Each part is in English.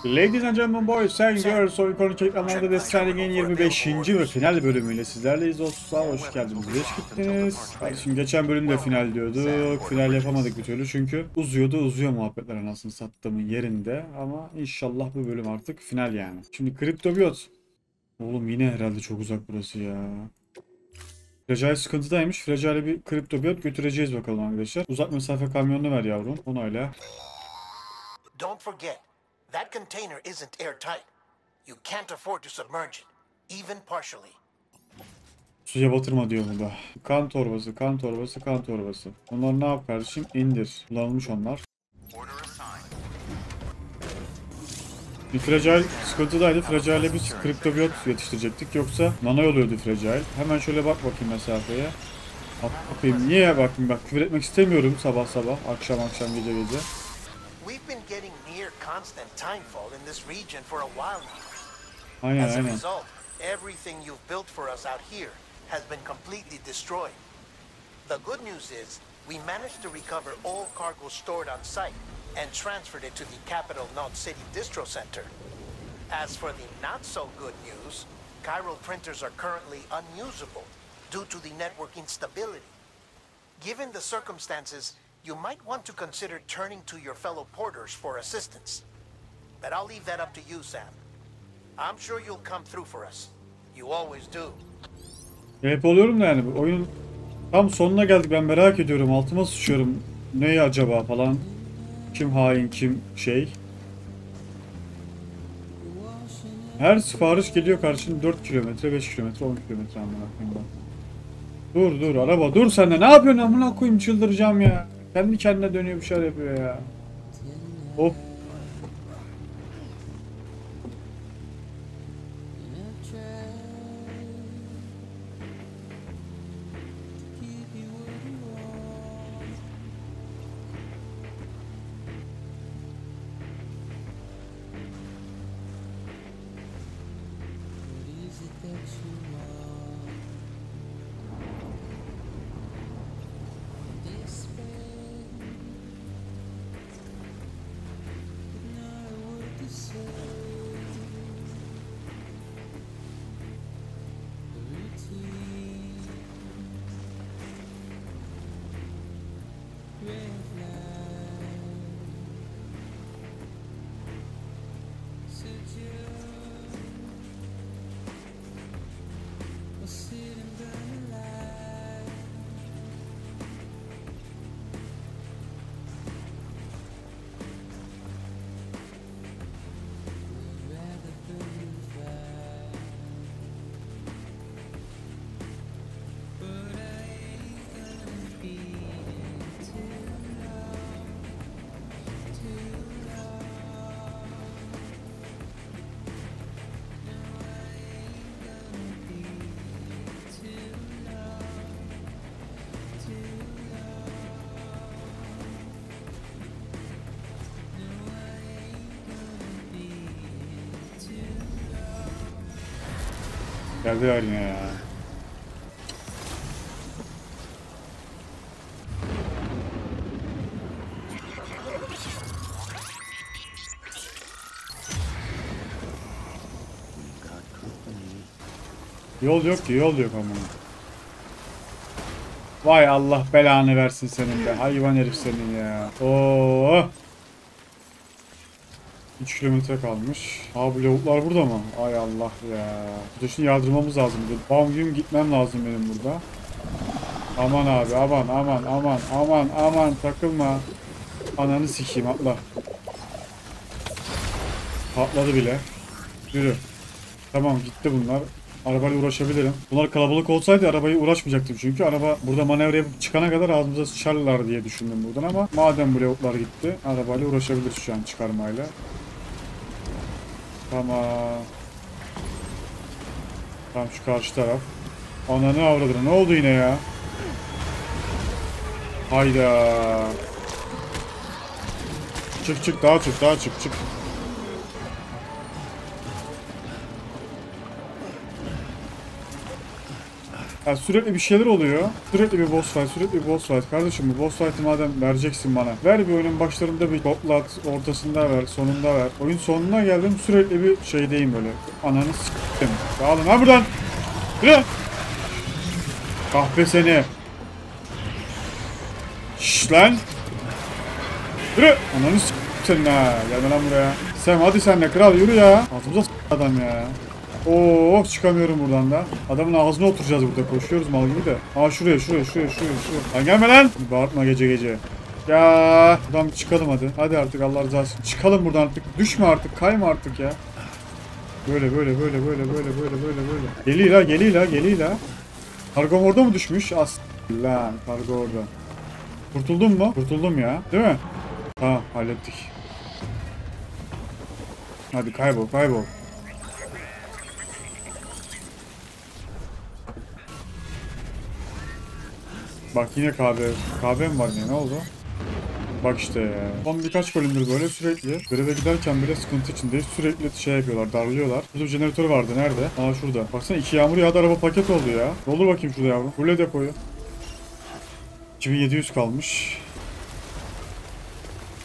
Ladies and gentlemen, boys and girls, oyun konu Kanalda Death Stranding'in 25. ve final bölümüyle sizlerleyiz dostlar. Hoş geldiniz, geç gittiniz. Kardeşim geçen bölümde final diyorduk. Final yapamadık bir türlü çünkü uzuyor muhabbetler anasını sattığımın yerinde. Ama inşallah bu bölüm artık final yani. Şimdi kriptobiyot. Oğlum yine herhalde çok uzak burası ya. Fragile sıkıntıdaymış. Fragile'e bir kriptobiyot götüreceğiz bakalım arkadaşlar. Uzak mesafe kamyonunu ver yavrum. Onayla. Don't forget. That container isn't airtight. You can't afford to submerge it, even partially. Suya batırma diyor burada. Kan torbası, kan torbası, kan torbası. Onları ne yap kardeşim? İndir. Kullanılmış onlar. Bir Fragile sıkıntıdaydı. Fragile'e biz kriptobiyot yetiştirecektik. Yoksa nano oluyordu Fragile. Hemen şöyle bak bakayım mesafeye. Bak bakayım. Niye bakayım bak. Küfür etmek istemiyorum sabah sabah. Akşam gece gece. We've been getting near constant timefall in this region for a while now. Aynen As a aynen. result, everything you've built for us out here has been completely destroyed. The good news is we managed to recover all cargo stored on site and transferred it to the capital Knot City Distro Center. As for the not so good news, chiral printers are currently unusable due to the network instability. Given the circumstances, you might want to consider turning to your fellow porters for assistance. But I'll leave that up to you, Sam. I'm sure you'll come through for us. You always do. Hep oluyorum da yani. Bu oyunun tam sonuna geldik. Ben merak ediyorum. Altıma sıçıyorum. Ne acaba falan. Kim hain, kim şey. Her sipariş geliyor karşında 4 kilometre, 5 kilometre, 10 kilometre amına koyayım. Dur araba dur sen de. Ne yapıyorsun amına koyayım, çıldıracağım ya. Kendi kendine dönüyor bir şeyler yapıyor ya. Hop. Geldiler yine ya. Yol yok ki, yol yok amına. Vay Allah belanı versin senin de. Hayvan herif senin ya. Oo. 3 kilometre kalmış. Abi lavuklar burada mı? Ay Allah ya. Bu da şimdi yardırmamız lazım. Bam gün gitmem lazım benim burada. Aman abi aman takılma. Ananı sikeyim atla. Patladı bile. Yürü. Tamam gitti bunlar. Arabayla uğraşabilirim. Bunlar kalabalık olsaydı arabayı uğraşmayacaktım çünkü araba burada manevra yapıp çıkana kadar ağzımıza sıçarlar diye düşündüm buradan ama madem bu lavuklar gitti arabayla uğraşabiliriz şu an çıkarmayla. Tamam. Tam şu karşı taraf. Ananı avradını. Ne oldu yine ya? Hayda. Çık daha çık. Yani sürekli bir şeyler oluyor. Sürekli bir boss fight, sürekli bir boss fight. Kardeşim bu boss fight'ı madem vereceksin bana. Ver bir oyunun başlarında bir toplat, ortasında ver, sonunda ver. Oyun sonuna geldim sürekli bir şeydeyim böyle. Ananı s**tim. Dağılın ha buradan. Yürü. Kahpe seni. Şşş lan. Yürü. Ananı s**tim senin ha. Gelme lan buraya. Sen hadi sen de kral yürü ya. Altımıza s*** adam ya. Oo çıkamıyorum buradan da. Adamın ağzına oturacağız burada. Koşuyoruz mal gibi de. Aa şuraya. Lan gelme lan. Bağırtma gece. Ya buradan çıkalım hadi. Hadi artık Allah rızası için. Çıkalım buradan artık. Düşme artık. Kayma artık ya. Böyle. Geliyor la. Kargom orada mı düşmüş? Lan kargo orada. Kurtuldun mu? Kurtuldum ya. Değil mi? Tamam hallettik. Hadi kaybol. Bak yine kahve. Kahve mi var ne oldu? Bak işte ya. Son birkaç bölümdür böyle sürekli göreve giderken bile sıkıntı içindeyiz. Sürekli şey yapıyorlar, darlıyorlar. Burada bir jeneratör vardı. Nerede? Aa şurada. Baksana 2 yağmur yağdı araba paket oldu ya. Doldur bakayım şurada yavrum. Fulle depoyu. 2700 kalmış.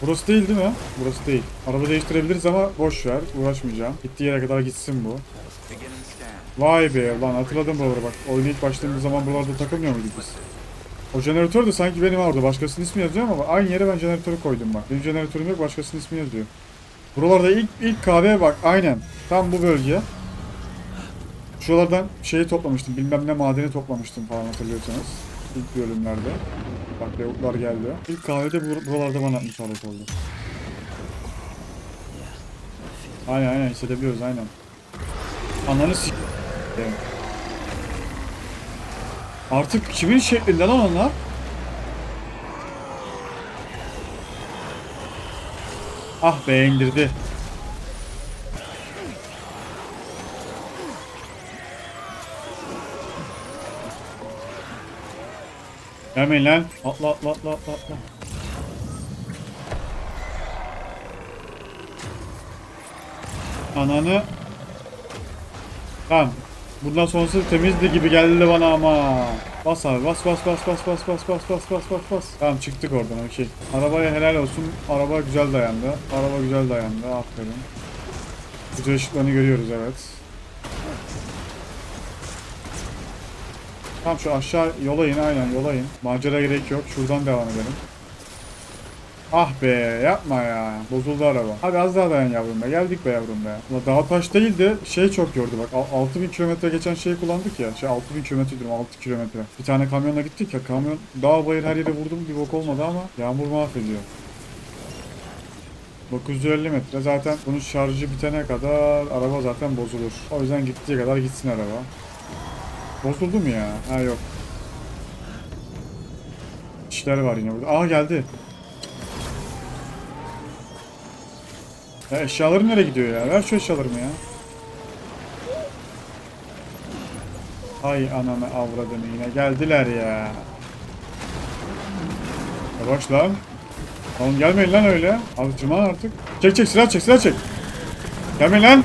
Burası değil mi? Burası değil. Araba değiştirebiliriz ama boş ver. Uğraşmayacağım. Gittiği yere kadar gitsin bu. Vay be lan hatırladım buraları bak. Oyuna ilk başladığımız zaman buralarda takılmıyor muyduk biz? O jeneratör de sanki benim orada. Başkasının ismi yazıyor ama aynı yere ben jeneratörü koydum bak. Benim jeneratörüm yok başkasının ismi yazıyor. Buralarda ilk kahveye bak aynen. Tam bu bölge. Şuralardan şeyi toplamıştım. Bilmem ne madeni toplamıştım falan hatırlıyorsanız. İlk bölümlerde. Bak lavuklar geldi. İlk kahvede buralarda bana müsaade oldu. Aynen hissedebiliyoruz aynen. Ananı s***. Artık kimin şeklinde lan onlar? Ah be indirdi. Gelmeyin lan. Atla. Ananı. Tamam. Bundan sonrası temizdi gibi geldi bana ama. Bas abi bas. Tamam çıktık oradan okey. Arabaya helal olsun. Araba güzel dayandı. Aferin. Güzel ışıklarını görüyoruz evet. Tamam şu aşağı yola in aynen yola in. Macera gerek yok. Şuradan devam edelim. Ah be yapma ya. Bozuldu araba. Hadi az daha dayan yavrum be. Geldik be yavrum be. Ulan dağ taş değil de şey çok yordu bak. 6000 kilometre geçen şeyi kullandık ya. 6000 kilometre diyorum 6 kilometre. Bir tane kamyonla gittik ya. Kamyon dağ bayır her yere vurdum bir bok olmadı ama yağmur mahvediyor. 950 metre zaten bunun şarjı bitene kadar araba zaten bozulur. O yüzden gittiği kadar gitsin araba. Bozuldu mu ya? Ha yok. İşler var yine burada. Aa geldi. Ya eşyalarım nereye gidiyor ya? Ver şu eşyalarımı ya. Hay ananı avradını yine geldiler ya. Yavaş lan. Oğlum gelmeyin lan öyle. Abi tırman artık. Çek silah çek. Gelmeyin lan.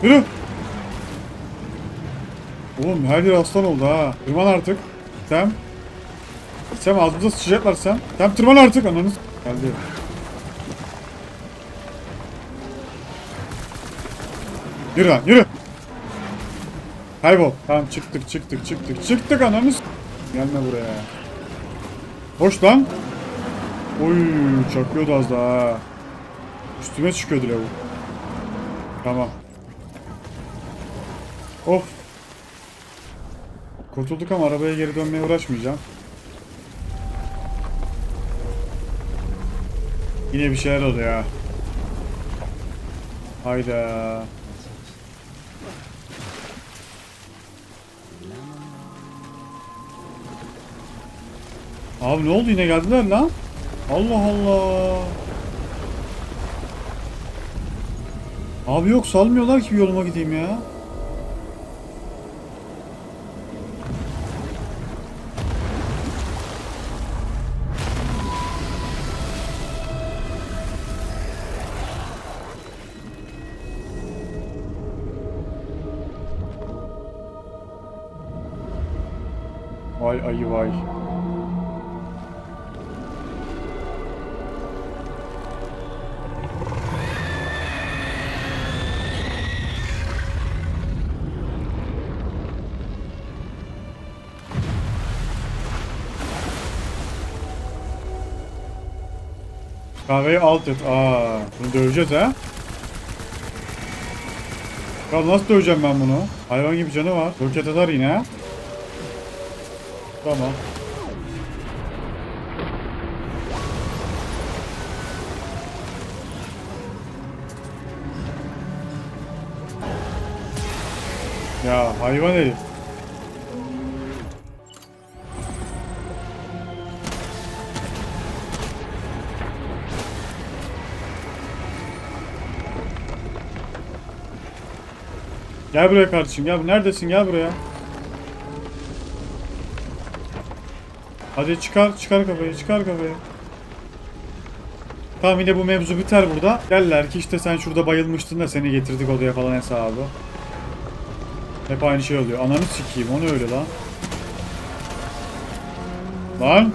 Yürü. Oğlum her yer aslan oldu ha. Tırman artık. Sen ağzımıza sıçacaklar sen. Sen tırman artık ananı. Geldi. Yürü lan yürü. Kaybol. Tamam çıktık ananı. Gelme buraya. Hoş lan. Oy çakıyordu az daha. Üstüme çıkıyordu lavuk. Tamam. Of. Kurtulduk ama arabaya geri dönmeye uğraşmayacağım. Yine bir şeyler oldu ya. Hayda. Abi ne oldu yine geldiler lan? Allah Allah. Abi yok salmıyorlar ki bir yoluma gideyim ya. Vay ayı vay. Kahveyi alt et. Bunu döveceğiz ha. Ya nasıl döveceğim ben bunu? Hayvan gibi canı var. Roket atar yine ha. Tamam. Ya hayvan herif. Gel buraya kardeşim, gel. Neredesin? Gel buraya. Hadi çıkar kafayı, çıkar kafayı. Tamam, yine bu mevzu biter burada. Derler ki işte sen şurada bayılmıştın da seni getirdik odaya falan hesabı. Hep aynı şey oluyor. Ananı sikeyim, o ne öyle lan? Lan!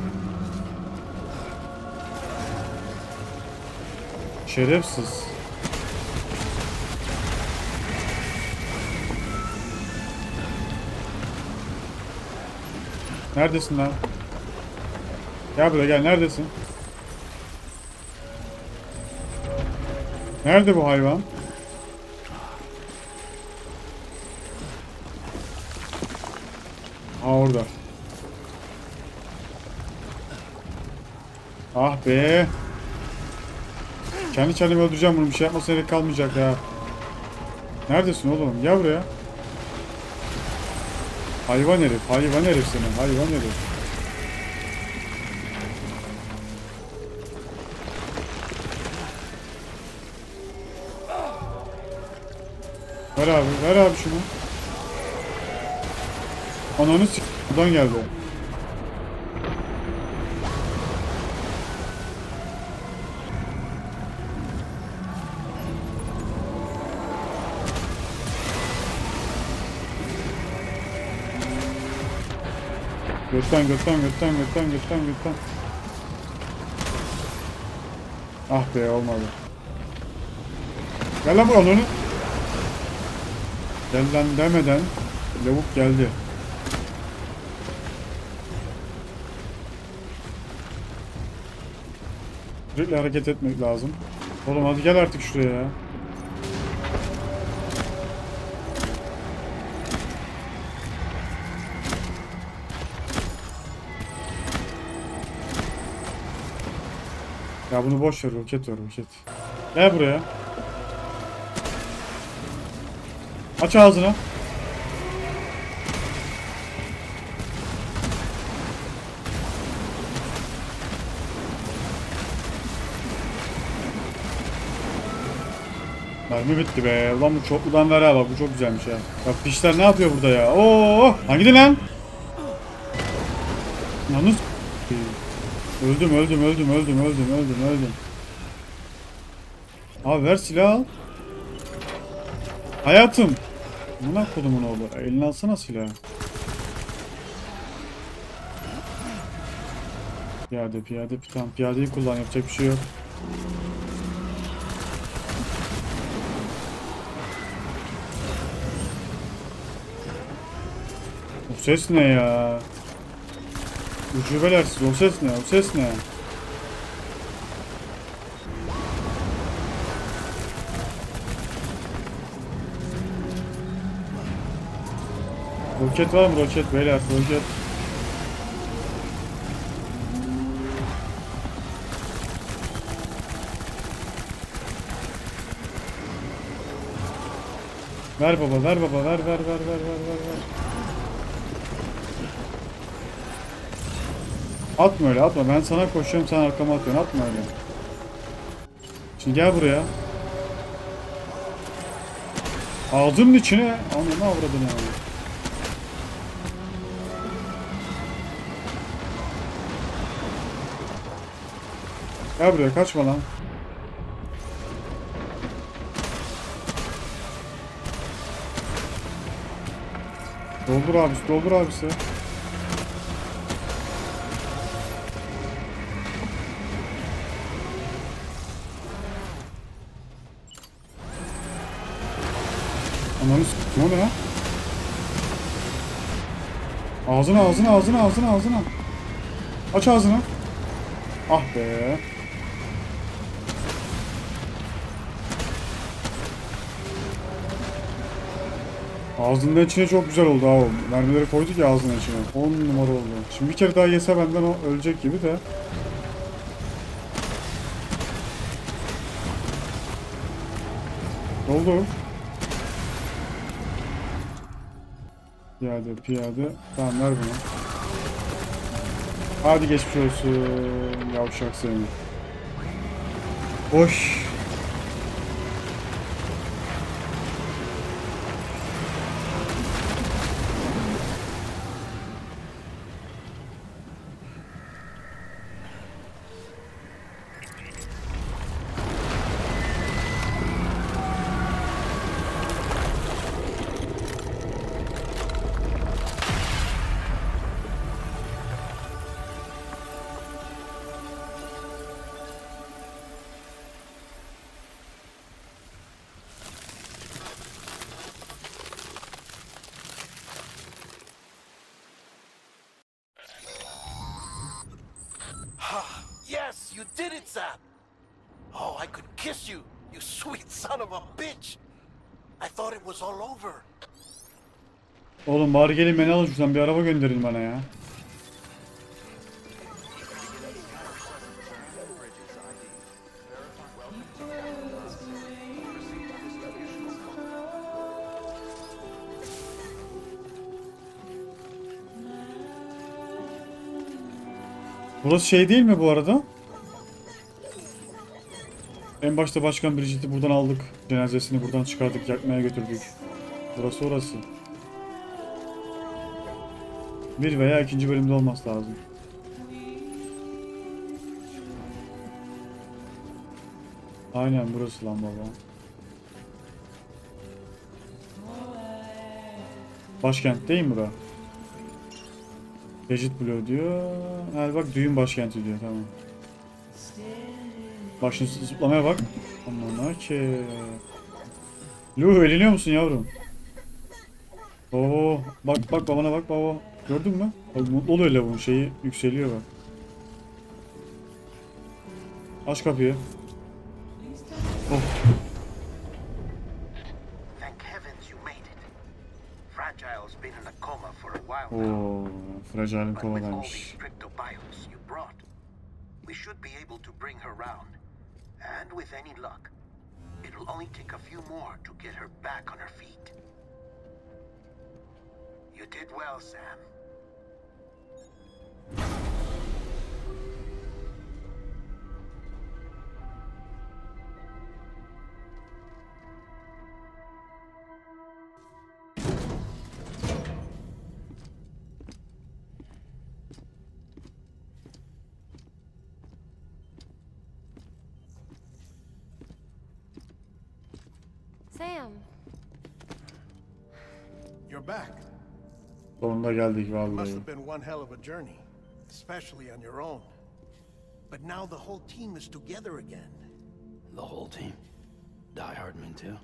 Şerefsiz. Neredesin lan? Gel buraya gel, neredesin? Nerede bu hayvan? Orada. Ah be. Kendi kendimi öldüreceğim bunu. Bir şey yapmasına gerek kalmayacak ya. Neredesin oğlum? Gel buraya. Hayvan herif. Hayvan herif senin. Hayvan herif. Ver abi. Ver abi şunu. Ananı s***. Buradan geldi. Götten. Ah be, olmadı. Gel lan bu onu. Gel lan demeden lavuk geldi. Sürekli hareket etmek lazım. Oğlum hadi gel artık şuraya ya. Ya bunu boş ver, roket var, roket. Gel buraya. Aç ağzını. Mermi bitti be. Ulan bu çokludan ver ha, bak bu çok güzelmiş ya. Bak pişler ne yapıyor burada ya? Oo! Lan gidin lan. Yalnız öldüm. Abi ver silah al. Hayatım. Buna kodumun oğlu. Elini alsana silahı. Piyade. Tamam, piyadeyi kullan, yapacak bir şey yok. O ses ne ya? Ucubelersiz, o ses ne? Roket var mı? Roket beyler, roket. Ver baba, ver. Atma öyle, atma. Ben sana koşuyorum, sen arkama atıyorsun. Atma öyle. Şimdi gel buraya. Ağzımın içine. Ananı avradın ya. Gel buraya, kaçma lan. Doldur abisi. Ananı s**tim, o ne ya? Ağzına. Aç ağzını. Ah be. Ağzının içine çok güzel oldu abi. Mermileri koyduk ya ağzının içine. 10 numara oldu. Şimdi bir kere daha yese benden o ölecek gibi de. Oldu. Piyade. Tamam, ver bunu. Hadi geçmiş olsun. Yavşak seni. Hoş. Yes, you did it, Sam! Oh, I could kiss you, you sweet son of a bitch! I thought it was all over. Oğlum bari gelin beni alın şuradan, bir araba gönderin bana ya. Burası şey değil mi bu arada? En başta Başkan Bridget'i buradan aldık. Cenazesini buradan çıkardık, yakmaya götürdük. Burası orası. Bir veya ikinci bölümde olması lazım. Aynen burası lan baba. Başkent değil mi bura? Legit Blue diyor. Ha bak, düğün başkenti diyor, tamam. Bak şimdi zıplamaya bak. Aman ki. Lu, eğleniyor musun yavrum? Oo, bak babana bak baba. Gördün mü? Bak, mutlu oluyor lavuğun şeyi, yükseliyor bak. Aç kapıyı. Oh. Oo, Fragile'in kovadaymış. We should be able to bring her round. And with any luck, it'll only take a few more to get her back on her feet. You did well, Sam. Sam. You're back. Sonunda geldik Must vallahi. have been one hell of a journey, especially on your own. But now the whole team is together again. The whole team? Die Hardman too?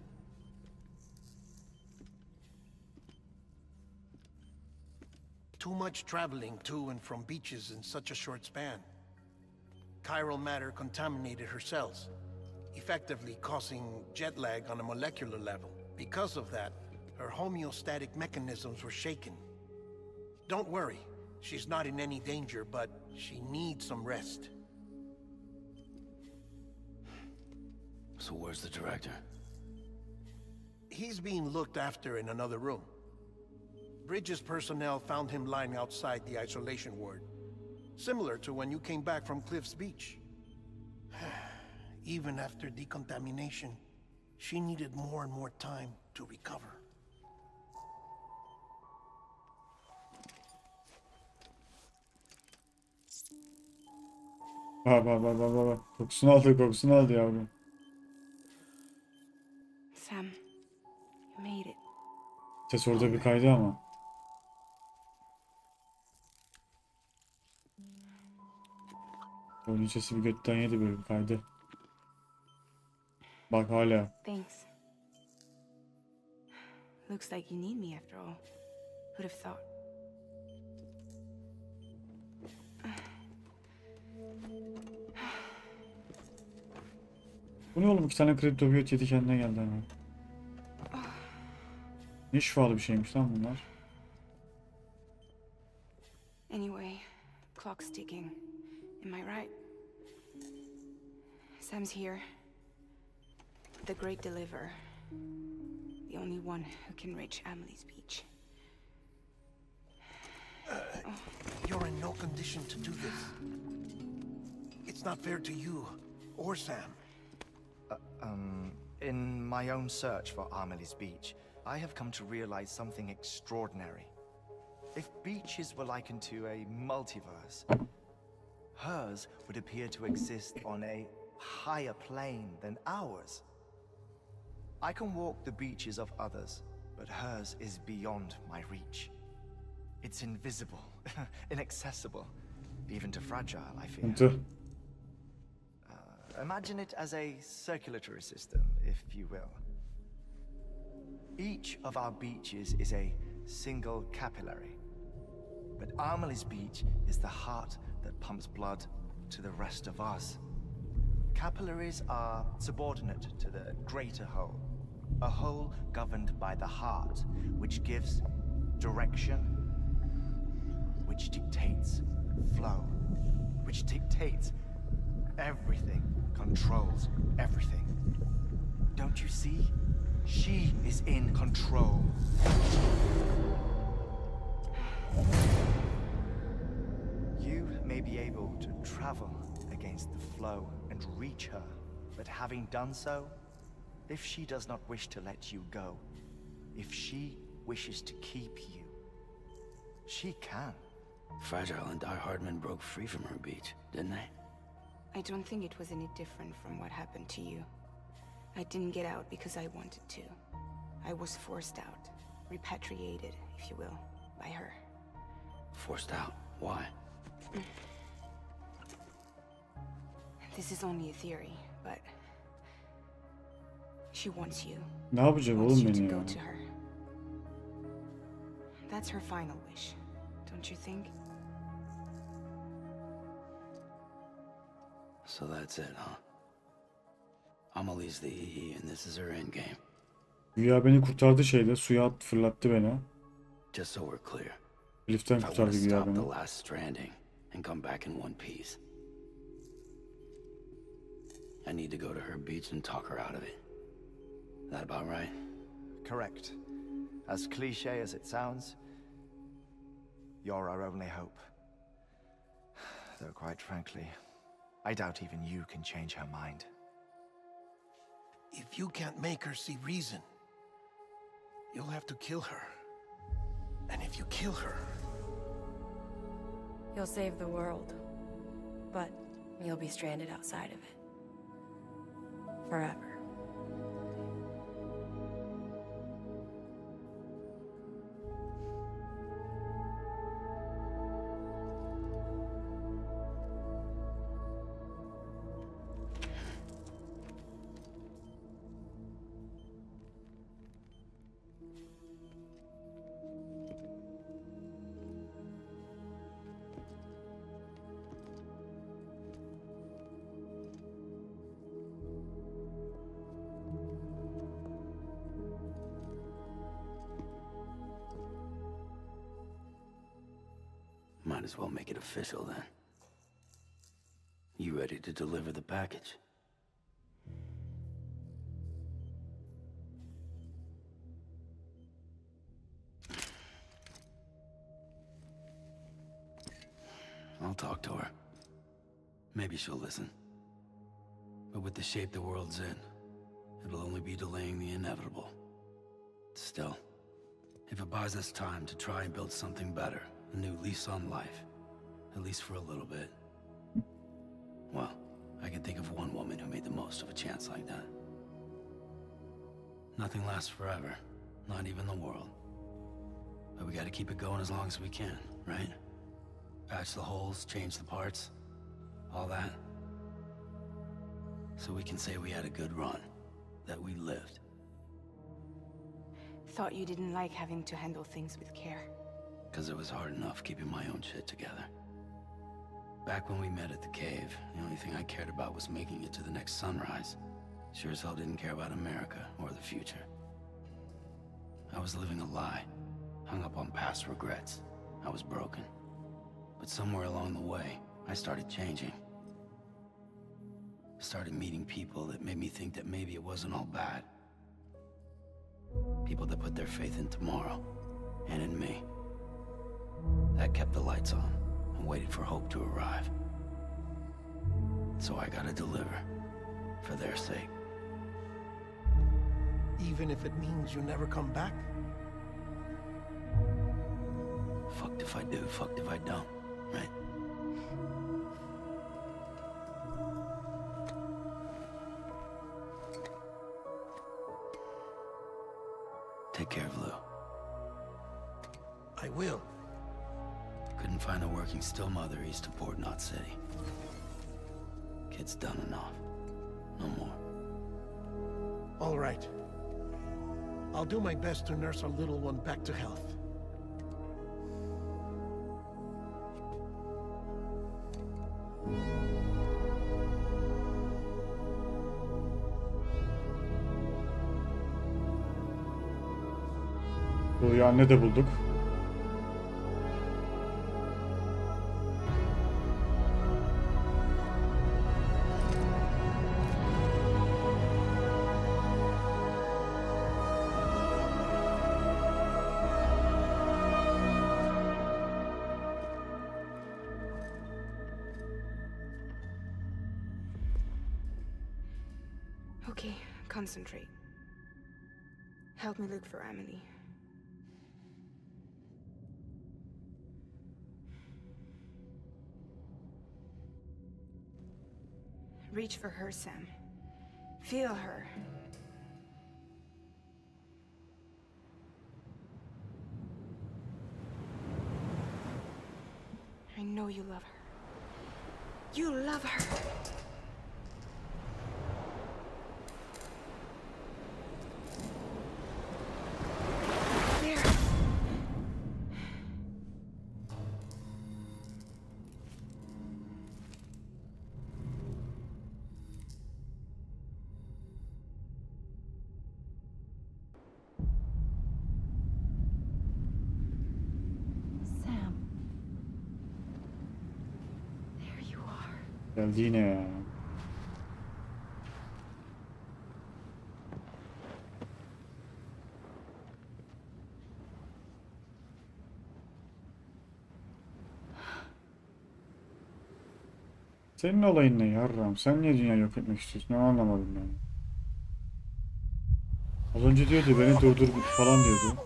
Too much traveling to and from beaches in such a short span. Chiral matter contaminated her cells, effectively causing jet lag on a molecular level. Because of that, her homeostatic mechanisms were shaken. Don't worry, she's not in any danger, but she needs some rest. So where's the director? He's being looked after in another room. Bridges personnel found him lying outside the isolation ward, similar to when you came back from Cliff's Beach. Even after decontamination, she needed more and more time to recover. Bak. Kokusunu aldı yavrum. Sam, you made it. Ses orada bir kaydı ama. Oyunun sesi bir götten yedi, böyle bir kaydı. Bak hala. Thanks. Looks like you need me after all. Who'd have thought? Bu ne oğlum? 2 tane kripto biyot yedi kendine geldi hemen. Ne şifalı bir şeymiş lan bunlar. Anyway, clock's ticking. Am I right? Sam's here. The great deliverer. The only one who can reach Amelie's beach. You're in no condition to do this. It's not fair to you or Sam. In my own search for Amelie's beach, I have come to realize something extraordinary. If beaches were likened to a multiverse, hers would appear to exist on a higher plane than ours. I can walk the beaches of others, but hers is beyond my reach. It's invisible, inaccessible, even to fragile, I fear. Imagine it as a circulatory system, if you will. Each of our beaches is a single capillary, but Amelie's beach is the heart that pumps blood to the rest of us. Capillaries are subordinate to the greater whole, a whole governed by the heart, which gives direction, which dictates flow, which dictates everything, controls everything. Don't you see? She is in control. You may be able to travel against the flow and reach her, but having done so, if she does not wish to let you go, if she wishes to keep you, she can. Fragile and Die Hardman broke free from her beach, didn't they? I don't think it was any different from what happened to you. I didn't get out because I wanted to. I was forced out, repatriated, if you will, by her. Forced out? Why? This is only a theory, but she wants you. Ne yapacak Wants oğlum you to beni go ya? to her. That's her final wish, don't you think? So that's it, huh? Amelie's the EE and this is her endgame. Güya beni kurtardı şeyde, suya fırlattı beni. Just so we're clear. Liften If I want kurtardı to güya stop the beni. last stranding and come back in one piece, I need to go to her beach and talk her out of it. That about right? Correct. As cliche as it sounds, you're our only hope. Though quite frankly, I doubt even you can change her mind. If you can't make her see reason, you'll have to kill her. And if you kill her... You'll save the world, but you'll be stranded outside of it. Forever. Might as well make it official then. You ready to deliver the package? I'll talk to her. Maybe she'll listen. But with the shape the world's in, it'll only be delaying the inevitable. Still, if it buys us time to try and build something better, a new lease on life, at least for a little bit, well, I can think of one woman who made the most of a chance like that. Nothing lasts forever, not even the world. But we gotta keep it going as long as we can, right? Patch the holes, change the parts, all that. So we can say we had a good run, that we lived. Thought you didn't like having to handle things with care. Because it was hard enough keeping my own shit together. Back when we met at the cave, the only thing I cared about was making it to the next sunrise. Sure as hell didn't care about America or the future. I was living a lie, hung up on past regrets. I was broken. But somewhere along the way, I started changing. Started meeting people that made me think that maybe it wasn't all bad. People that put their faith in tomorrow, and in me. That kept the lights on, and waited for hope to arrive. So I gotta deliver, for their sake. Even if it means you never come back? Fucked if I do, fucked if I don't, right? Take care of Lou. I will. Couldn't find a working still mother east of Port Knot City. Kid's done enough. No more. All right. I'll do my best to nurse our little one back to health. Bu anne de bulduk. Okay, concentrate. Help me look for Emily. Reach for her, Sam. Feel her. I know you love her. You love her. There. Sam. There you are. Geldi yine ya. Senin olayın ne yarram? Sen niye dünyayı yok etmek istiyorsun? Ne anlamadım ben. Az önce diyordu beni durdur falan diyordu.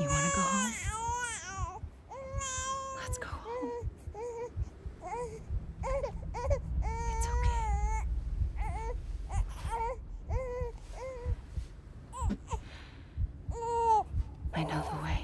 You want to go home? Let's go home. It's okay. I know the way.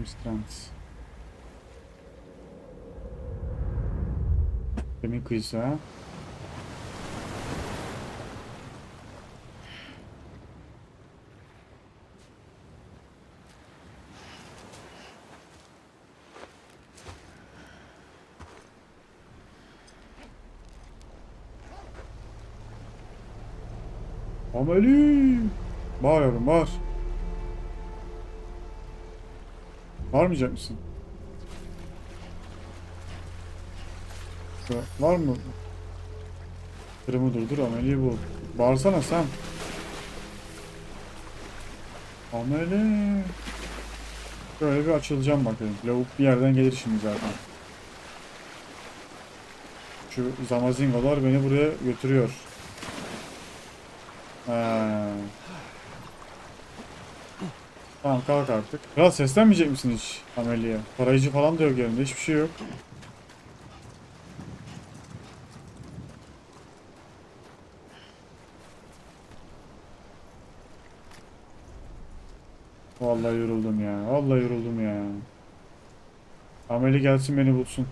Strand. Demin kıyısı ha. Ameli! Bağırıyorum, bağır. Bağırmayacak mısın? Var mı? Kırımı durdur, Ameli'yi bul. Bağırsana sen. Ameli. Böyle bir açılacağım bakayım. Lavuk bir yerden gelir şimdi zaten. Şu zamazingolar beni buraya götürüyor. Tamam, kalk artık. Ya seslenmeyecek misin hiç Ameli'ye? Parayıcı falan da yok yerinde, hiçbir şey yok. Vallahi yoruldum ya. Vallahi yoruldum ya. Ameli gelsin beni bulsun.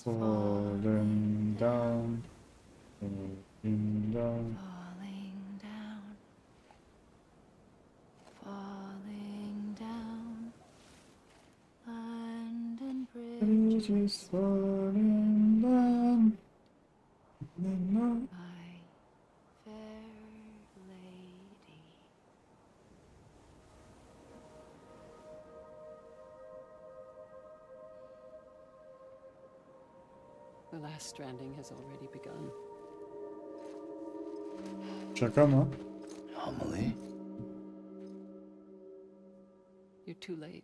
Falling down. Falling down. Falling down. Falling down. London Bridges falling down. my fair lady. The last stranding has already begun. Şaka mı? Amelie? You're too late.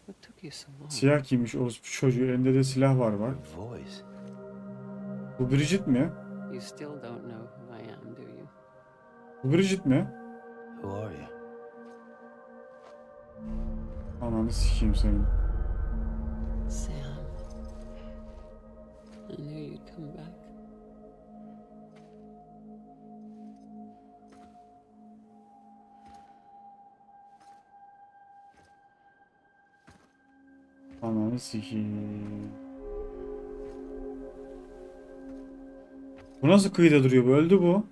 What took you so long? Siyah giymiş o çocuğu, elinde de silah var bak. Your voice. Bu Bridget mi? You still don't know who I am, do you? Bu Bridget mi? Who are you? Ananı sikeyim senin. Sam. I knew you'd come back. Ananı sikeyim. Bu nasıl kıyıda duruyor? Bu öldü bu.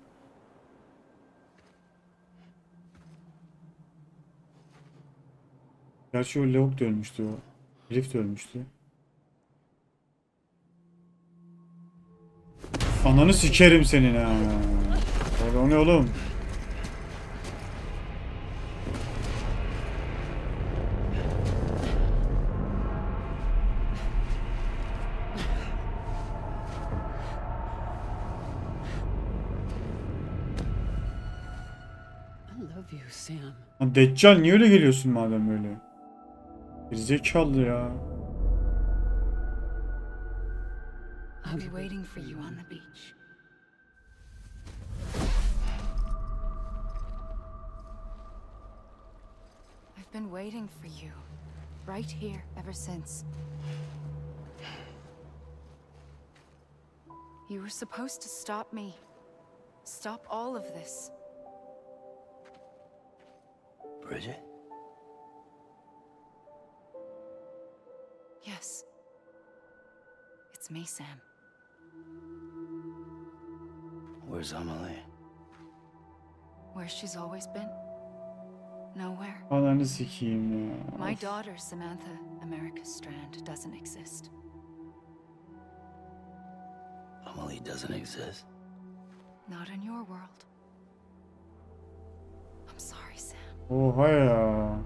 Gerçi o lavuk da ölmüştü o. Herif de ölmüştü. Ananı sikerim senin ha. O ne oğlum? I love you, Sam. Lan Deccal niye öyle geliyorsun madem böyle? Gerizekalı ya. I'll be waiting for you on the beach. I've been waiting for you, right here, ever since. You were supposed to stop me. Stop all of this. Bridget? Yes. It's me, Sam. Where's Amelie? Where she's always been. Nowhere. Ananı sikeyim ya. My daughter, Samantha America Strand, doesn't exist. Amelie doesn't exist. Not in your world. I'm sorry, Sam. Oha ya.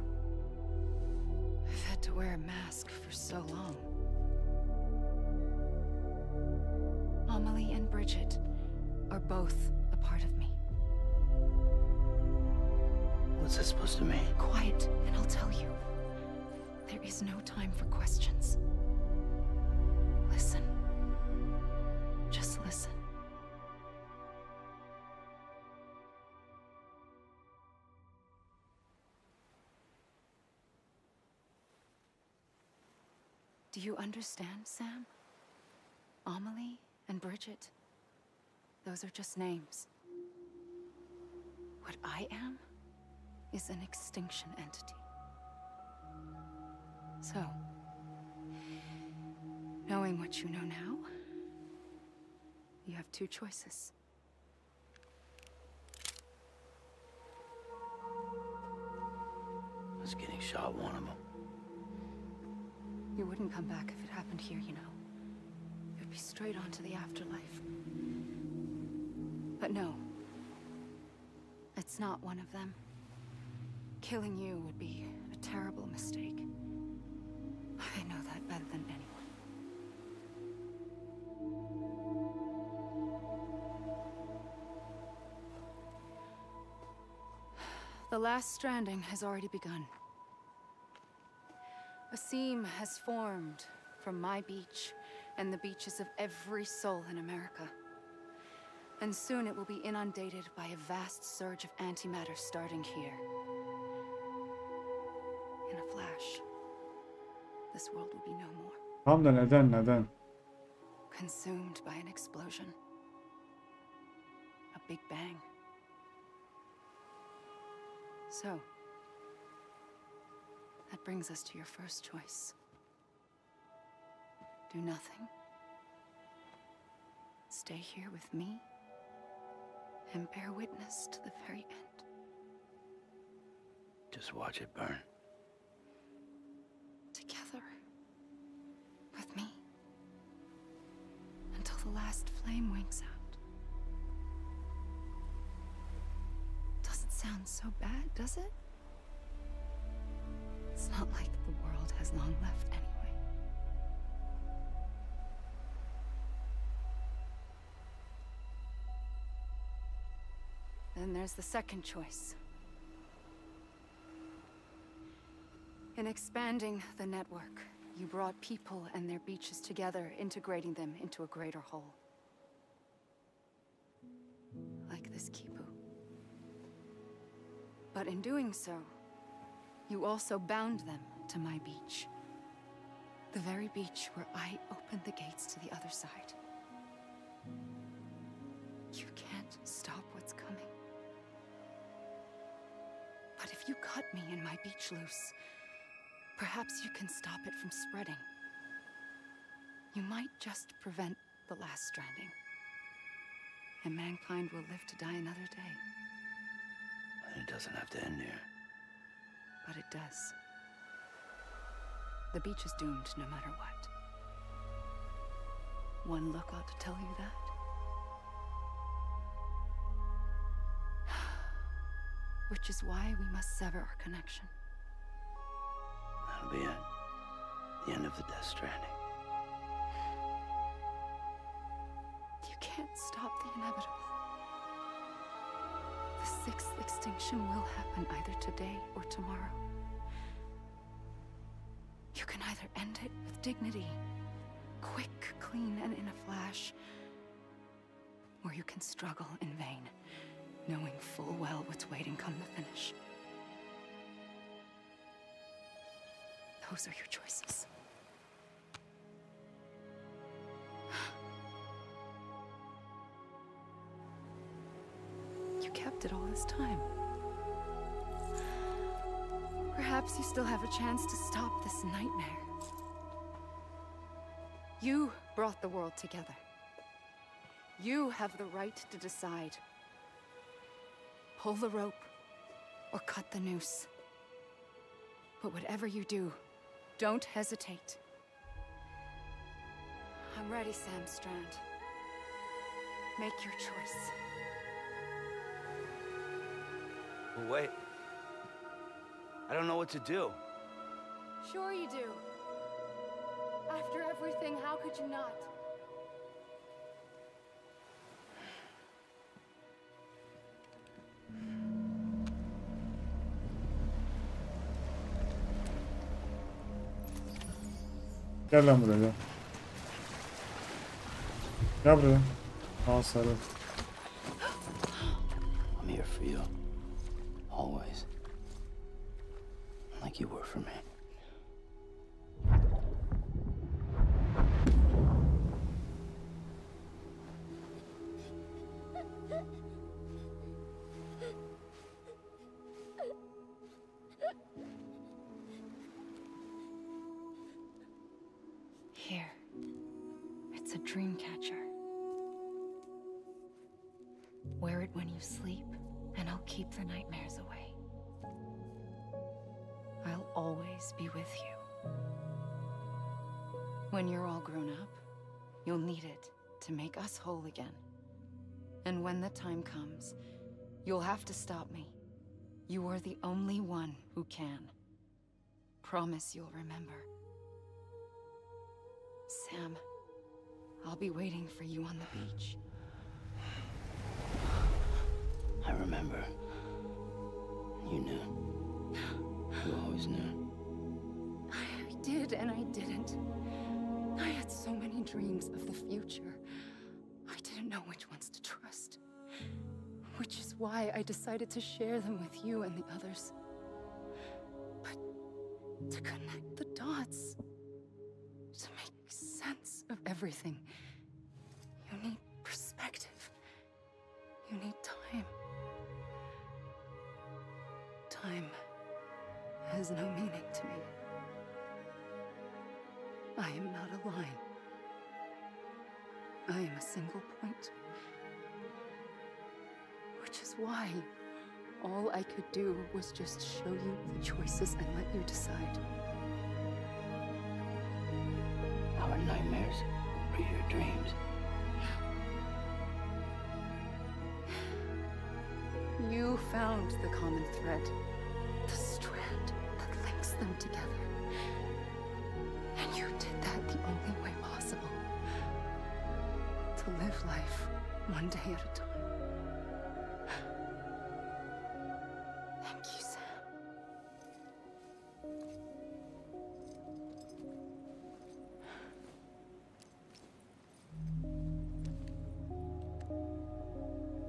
I've had to wear a mask for so long. Amelie and Bridget are both a part of me. What's that supposed to mean? Quiet, and I'll tell you. There is no time for questions. Listen. Just listen. Do you understand, Sam? Amelie and Bridget, those are just names. What I am is an extinction entity. So, knowing what you know now, you have two choices. Was getting shot one of them. You wouldn't come back if it happened here, you know. You'd be straight on to the afterlife. But no. It's It's not one of them. Killing you would be a terrible mistake. I know that better than anyone. The last stranding has already begun. A seam has formed from my beach and the beaches of every soul in America. And soon it will be inundated by a vast surge of antimatter starting here. In a flash, this world will be no more. Tam da neden? Consumed by an explosion. A big bang. So, that brings us to your first choice. Do nothing. Stay here with me and bear witness to the very end. Just watch it burn. Together. With me. Until the last flame winks out. Doesn't sound so bad, does it? It's not like the world has long left anyway. Then there's the second choice. In expanding the network, you brought people and their beaches together, integrating them into a greater whole. Like this Kipu. But in doing so, you also bound them to my beach. The very beach where I opened the gates to the other side. You can't stop what's coming. But if you cut me and my beach loose, perhaps you can stop it from spreading. You might just prevent the last stranding. And mankind will live to die another day. It doesn't have to end here. But it does. The beach is doomed no matter what. One look ought to tell you that. Which is why we must sever our connection. That'll be it. The end of the Death Stranding. You can't stop the inevitable. The sixth extinction will happen either today or tomorrow. You can either end it with dignity, quick, clean, and in a flash, or you can struggle in vain, knowing full well what's waiting come the finish. Those are your choices. You kept it all this time. Perhaps you still have a chance to stop this nightmare. You brought the world together. You have the right to decide. Pull the rope or cut the noose. But whatever you do, don't hesitate. I'm ready, Sam Strand. Make your choice. But wait. I don't know what to do. Sure you do. After everything, how could you not? Gel lan buraya gel. Gel buraya. Al sarı. I'm here for you. Always. Like you were for me. Here. It's a dream catcher. Wear it when you sleep, and I'll keep the nightmares away. I'll always be with you. When you're all grown up, you'll need it to make us whole again. And when the time comes, You'll have to stop me. You are the only one who can. Promise you'll remember. Sam, I'll be waiting for you on the beach. I remember. You knew. You always knew. I did and I didn't. I had so many dreams of the future. I didn't know which ones to trust. Which is why I decided to share them with you and the others. But to connect the dots, to make sense of everything, you need perspective. You need time. Time has no meaning to me. I am not a line. I am a single point. Which is why all I could do was just show you the choices and let you decide. Our nightmares are your dreams. You found the common thread, the strand that links them together. And you did that the only way possible. To live life one day at a time. Thank you, Sam.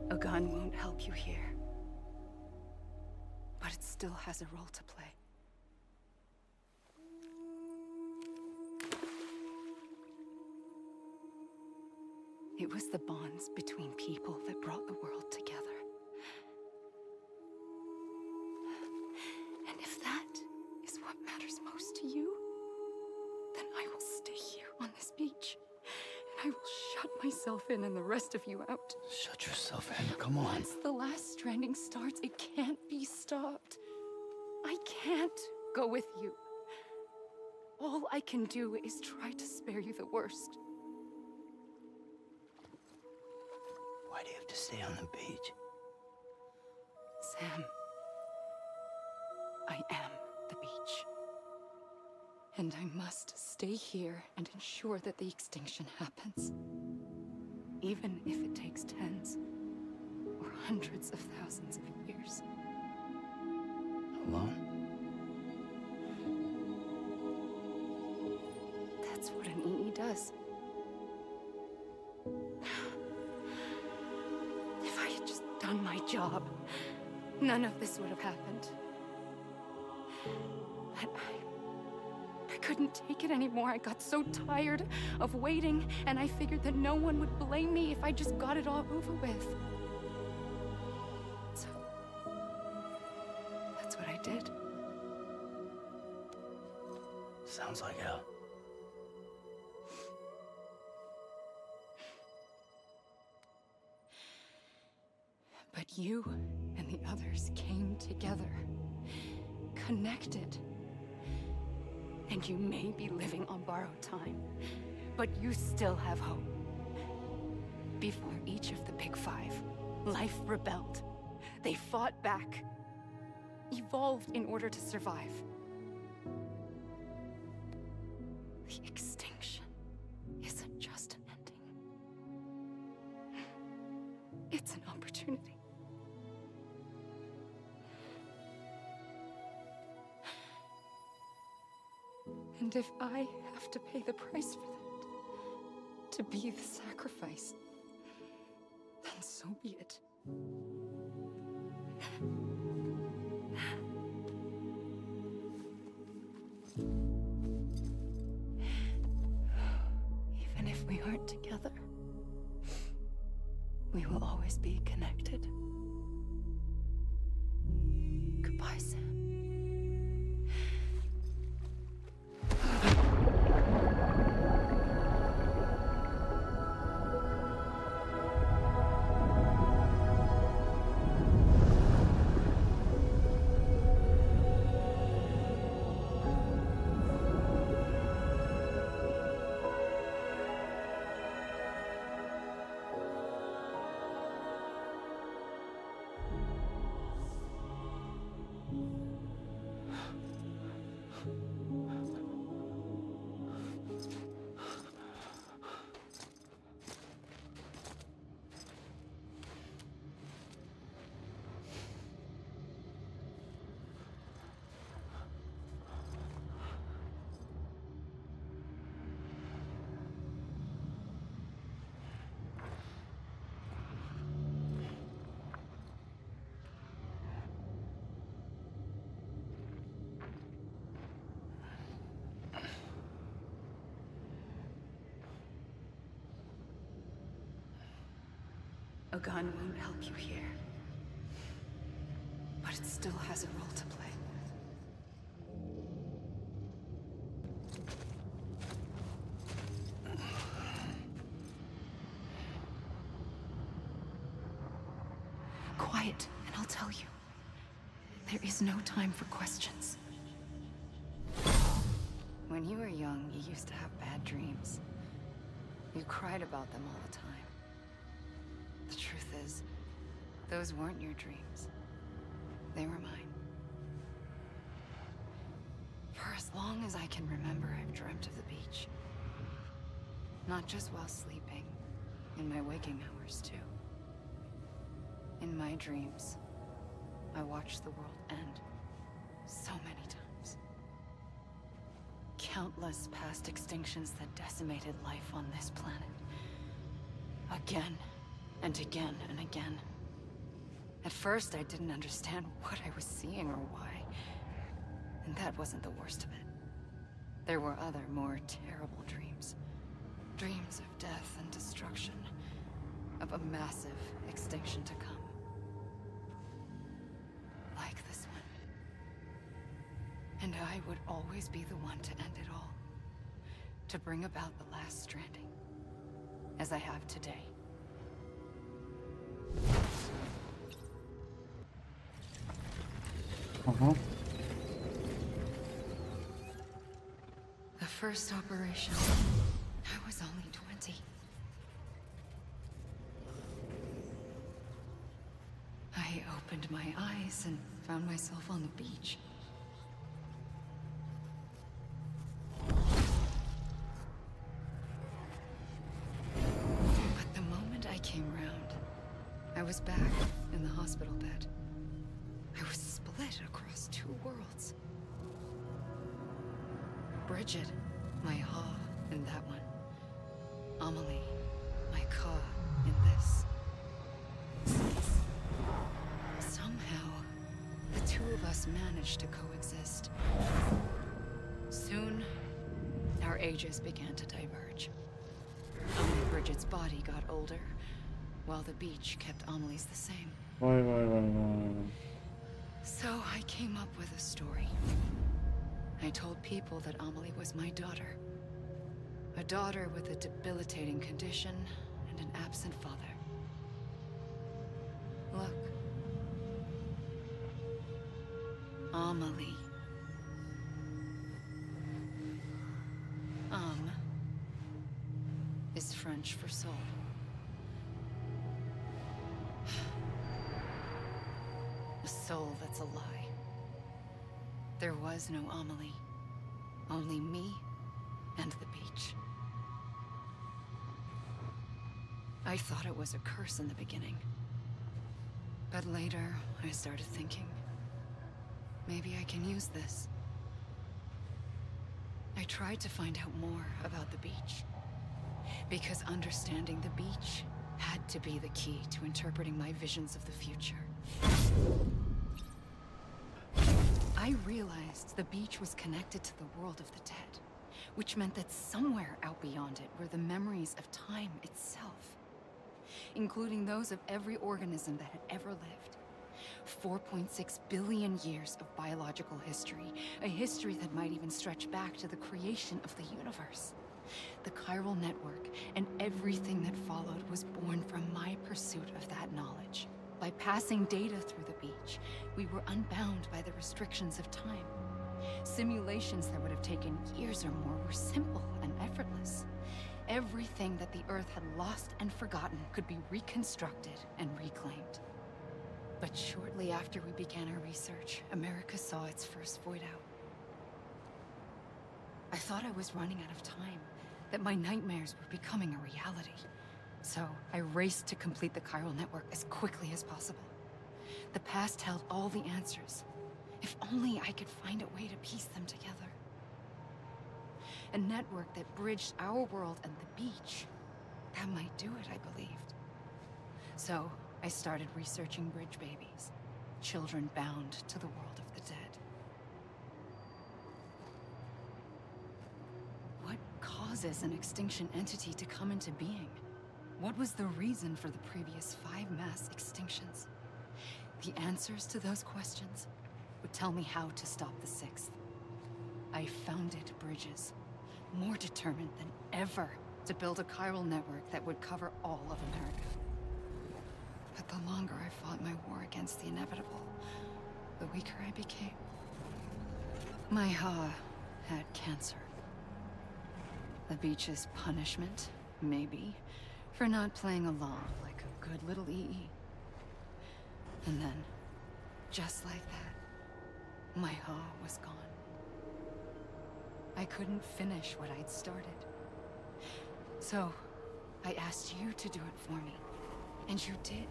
A gun won't help you here. But it still has a role to play. It was the bonds between people that brought the world together. And if that is what matters most to you, then I will stay here on this beach. And I will shut myself in and the rest of you out. Shut yourself in, come on. Once the last stranding starts, it can't be stopped. I can't go with you. All I can do is try to spare you the worst. Why do you have to stay on the beach? Sam, I am the beach. And I must stay here and ensure that the extinction happens. Even if it takes tens or hundreds of thousands of years. Alone? That's what an EE does. If I had just done my job, none of this would have happened. But I couldn't take it anymore. I got so tired of waiting, and I figured that no one would blame me if I just got it all over with. So, that's what I did. Sounds like hell. But you and the others came together, connected. And you may be living on borrowed time, but you still have hope. Before each of the Big Five, life rebelled. They fought back, evolved in order to survive. The extinction isn't just an ending. It's an opportunity. And if I have to pay the price for that, to be the sacrifice, then so be it. Even if we aren't together, we will always be connected. Goodbye, Sam. A gun won't help you here. But it still has a role to play. Quiet, and I'll tell you. There is no time for questions. When you were young, you used to have bad dreams. You cried about them all the time. The truth is, those weren't your dreams. They were mine. For as long as I can remember, I've dreamt of the beach. Not just while sleeping, in my waking hours too. In my dreams, I watched the world end so many times. Countless past extinctions that decimated life on this planet. Again, and again, and again. At first, I didn't understand what I was seeing or why. And that wasn't the worst of it. There were other, more terrible dreams. Dreams of death and destruction. Of a massive extinction to come. Like this one. And I would always be the one to end it all. To bring about the last stranding. As I have today. The first operation, I was only 20. I opened my eyes and found myself on the beach. But the moment I came round, I was back in the hospital bed. I was split across two worlds. Bridget, my Ha in that one. Amelie, my Ka in this. Somehow, the two of us managed to coexist. Soon, our ages began to diverge. Only Bridget's body got older, while the beach kept Amelie's the same. Vay vay vay vay. So I came up with a story. I told people that Amelie was my daughter. A daughter with a debilitating condition and an absent father. Look. Amelie. Is French for soul. A soul that's a lie. There was no Amelie. Only me and the beach. I thought it was a curse in the beginning. But later, I started thinking, maybe I can use this. I tried to find out more about the beach. Because understanding the beach had to be the key to interpreting my visions of the future. I realized the beach was connected to the world of the dead, which meant that somewhere out beyond it were the memories of time itself, including those of every organism that had ever lived. 4.6 billion years of biological history, a history that might even stretch back to the creation of the universe. The chiral network and everything that followed was born from my pursuit of that knowledge. By passing data through the beach, we were unbound by the restrictions of time. Simulations that would have taken years or more were simple and effortless. Everything that the Earth had lost and forgotten could be reconstructed and reclaimed. But shortly after we began our research, America saw its first void out. I thought I was running out of time, that my nightmares were becoming a reality. So I raced to complete the chiral network as quickly as possible. The past held all the answers. If only I could find a way to piece them together. A network that bridged our world and the beach. That might do it, I believed. So I started researching bridge babies, children bound to the world of the dead. What causes an extinction entity to come into being? What was the reason for the previous 5 mass extinctions? The answers to those questions would tell me how to stop the 6th. I founded bridges, more determined than ever to build a chiral network that would cover all of America. But the longer I fought my war against the inevitable, the weaker I became. My Ha had cancer. The beach's punishment, maybe, for not playing along like a good little EE. And then, just like that, my Ha was gone. I couldn't finish what I'd started. So, I asked you to do it for me, and you did.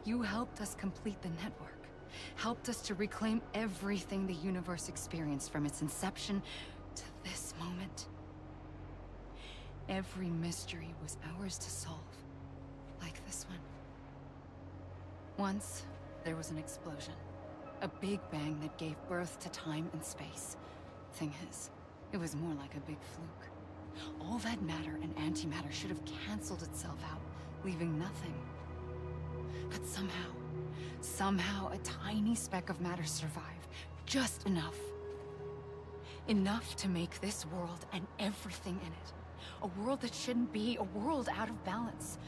You helped us complete the network, helped us to reclaim everything the universe experienced from its inception to this moment. Every mystery was ours to solve, like this one. Once, there was an explosion. A big bang that gave birth to time and space. Thing is, it was more like a big fluke. All that matter and antimatter should have canceled itself out, leaving nothing. But somehow a tiny speck of matter survived. Just enough. Enough to make this world and everything in it. A world that shouldn't be, a world out of balance.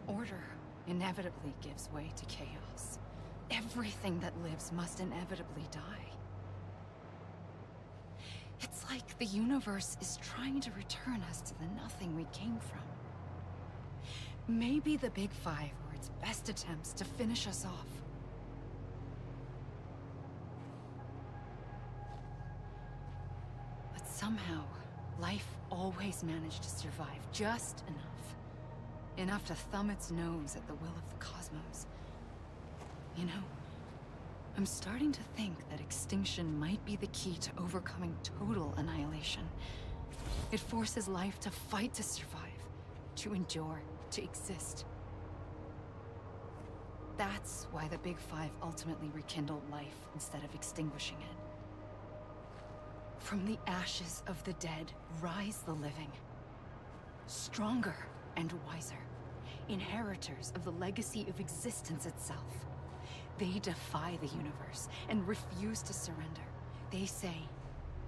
Order inevitably gives way to chaos. Everything that lives must inevitably die. It's like the universe is trying to return us to the nothing we came from. Maybe the Big Five were its best attempts to finish us off. But somehow, life always managed to survive just enough. Enough to thumb its nose at the will of the cosmos. You know, I'm starting to think that extinction might be the key to overcoming total annihilation. It forces life to fight to survive, to endure, to exist. That's why the Big Five ultimately rekindled life instead of extinguishing it. From the ashes of the dead rise the living. Stronger and wiser. Inheritors of the legacy of existence itself. They defy the universe and refuse to surrender. They say,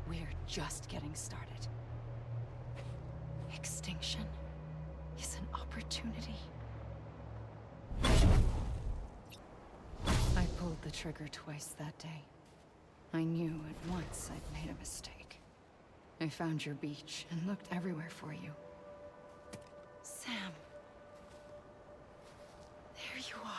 we're just getting started. Extinction is an opportunity. I pulled the trigger twice that day. I knew at once I'd made a mistake. I found your beach and looked everywhere for you. Sam. There you are.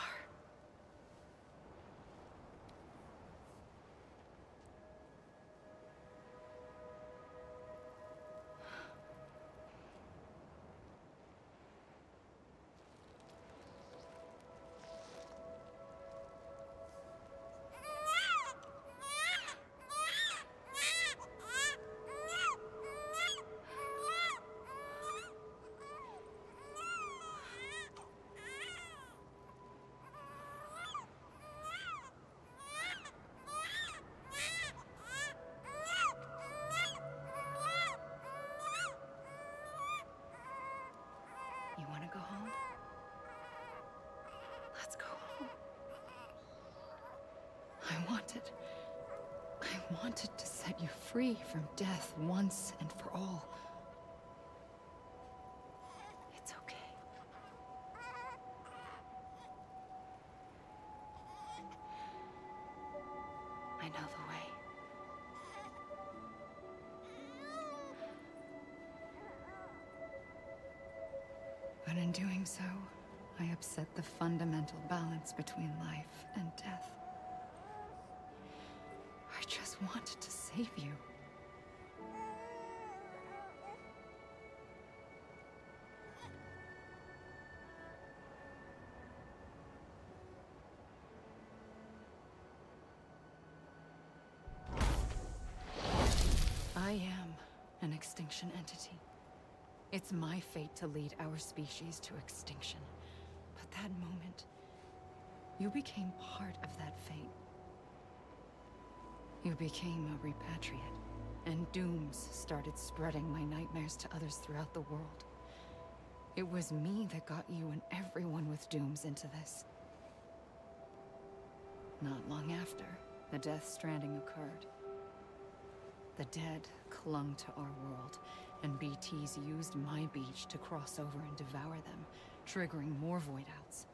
You want to go home? Let's go home. I wanted to set you free from death once and for all. It's okay. I know the way. But in doing so, I upset the fundamental balance between life and death. I just wanted to save you. I am an extinction entity. It's my fate to lead our species to extinction. But that moment, you became part of that fate. You became a repatriate, and dooms started spreading my nightmares to others throughout the world. It was me that got you and everyone with dooms into this. Not long after, the Death Stranding occurred. The dead clung to our world, and BTs used my beach to cross over and devour them, triggering more void-outs.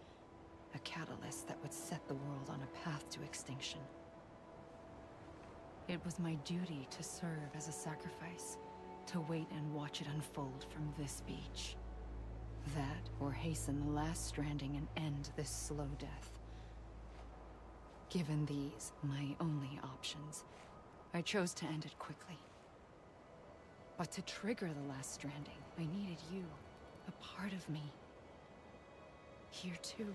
A catalyst that would set the world on a path to extinction. It was my duty to serve as a sacrifice, to wait and watch it unfold from this beach. That, or hasten the last stranding and end this slow death. Given these, my only options, I chose to end it quickly. But to trigger the last stranding, I needed you, a part of me. Here too.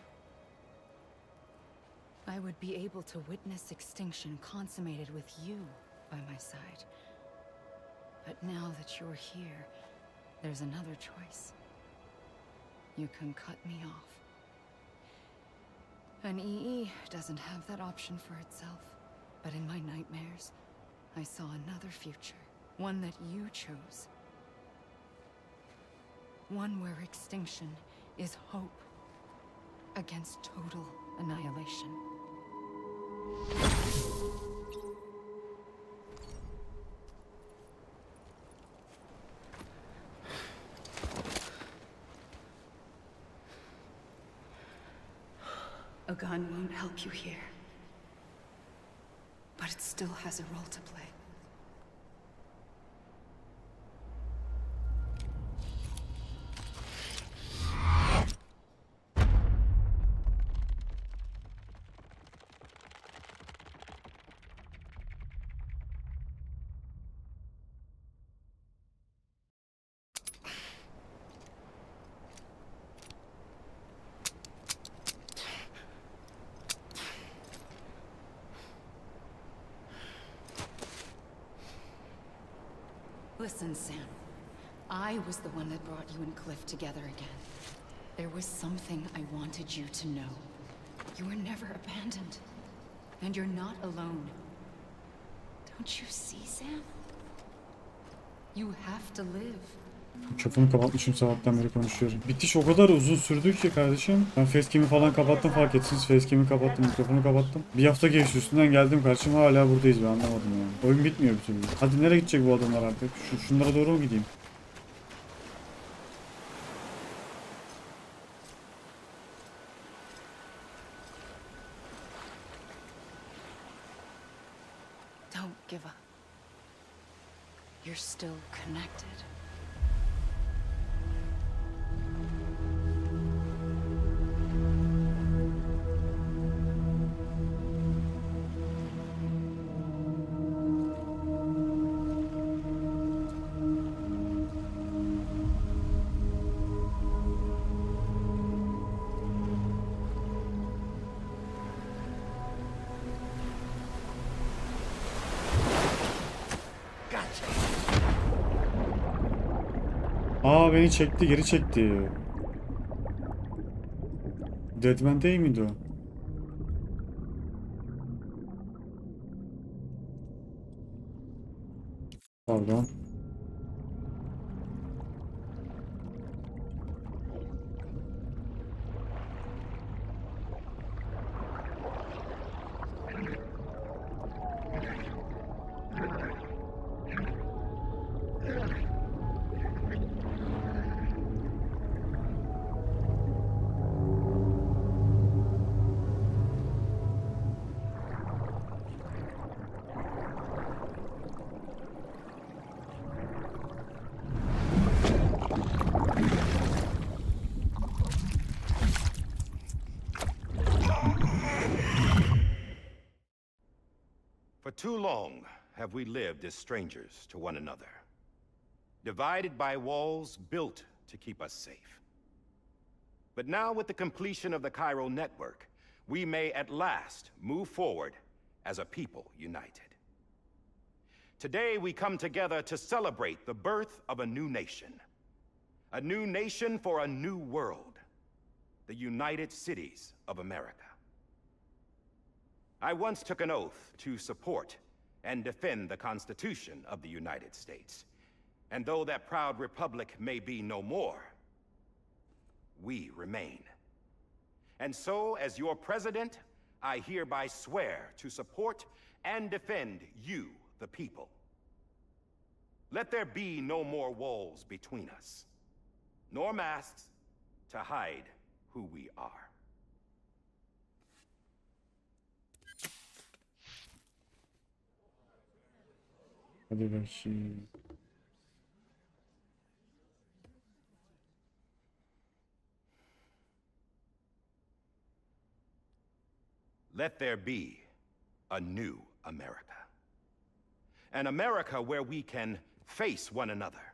I would be able to witness extinction consummated with you by my side. But now that you're here, there's another choice. You can cut me off. An EE doesn't have that option for itself. But in my nightmares, I saw another future. One that you chose. One where extinction is hope against total annihilation. A gun won't help you here. But it still has a role to play. Listen, Sam. I was the one that brought you and Cliff together again. There was something I wanted you to know. You were never abandoned. And you're not alone. Don't you see, Sam? You have to live. Mikrofonu kapatmışım, sabahtan beri konuşuyorum. Bitiş o kadar uzun sürdü ki kardeşim. Ben facecam'i falan kapattım, fark etsiniz. Facecam'i kapattım, mikrofonu kapattım. Bir hafta geçti üstünden, geldim kardeşim, hala buradayız, ben anlamadım yani. Oyun bitmiyor bir türlü. Hadi nereye gidecek bu adamlar artık? Şunlara doğru mu gideyim? Don't give up. You're still connected. Aa, beni çekti, geri çekti. Deadman değil miydi o? Pardon. For too long have we lived as strangers to one another, divided by walls built to keep us safe. But now, with the completion of the chiral network, we may at last move forward as a people united. Today we come together to celebrate the birth of a new nation for a new world, the United Cities of America. I once took an oath to support and defend the Constitution of the United States. And though that proud republic may be no more, we remain. And so, as your president, I hereby swear to support and defend you, the people. Let there be no more walls between us, nor masks to hide who we are. Hadi bakayım. Let there be a new America. An America where we can face one another,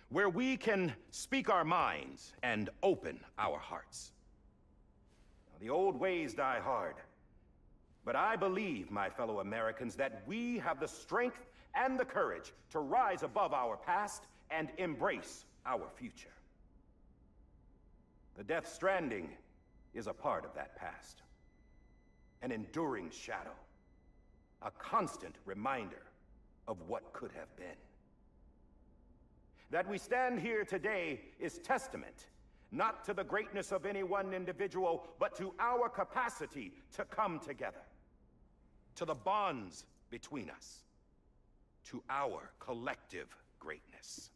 where we can speak our minds and open our hearts. Now, the old ways die hard, but I believe, my fellow Americans, that we have the strength and the courage to rise above our past and embrace our future. The Death Stranding is a part of that past. An enduring shadow, a constant reminder of what could have been. That we stand here today is testament, not to the greatness of any one individual, but to our capacity to come together, to the bonds between us, to our collective greatness.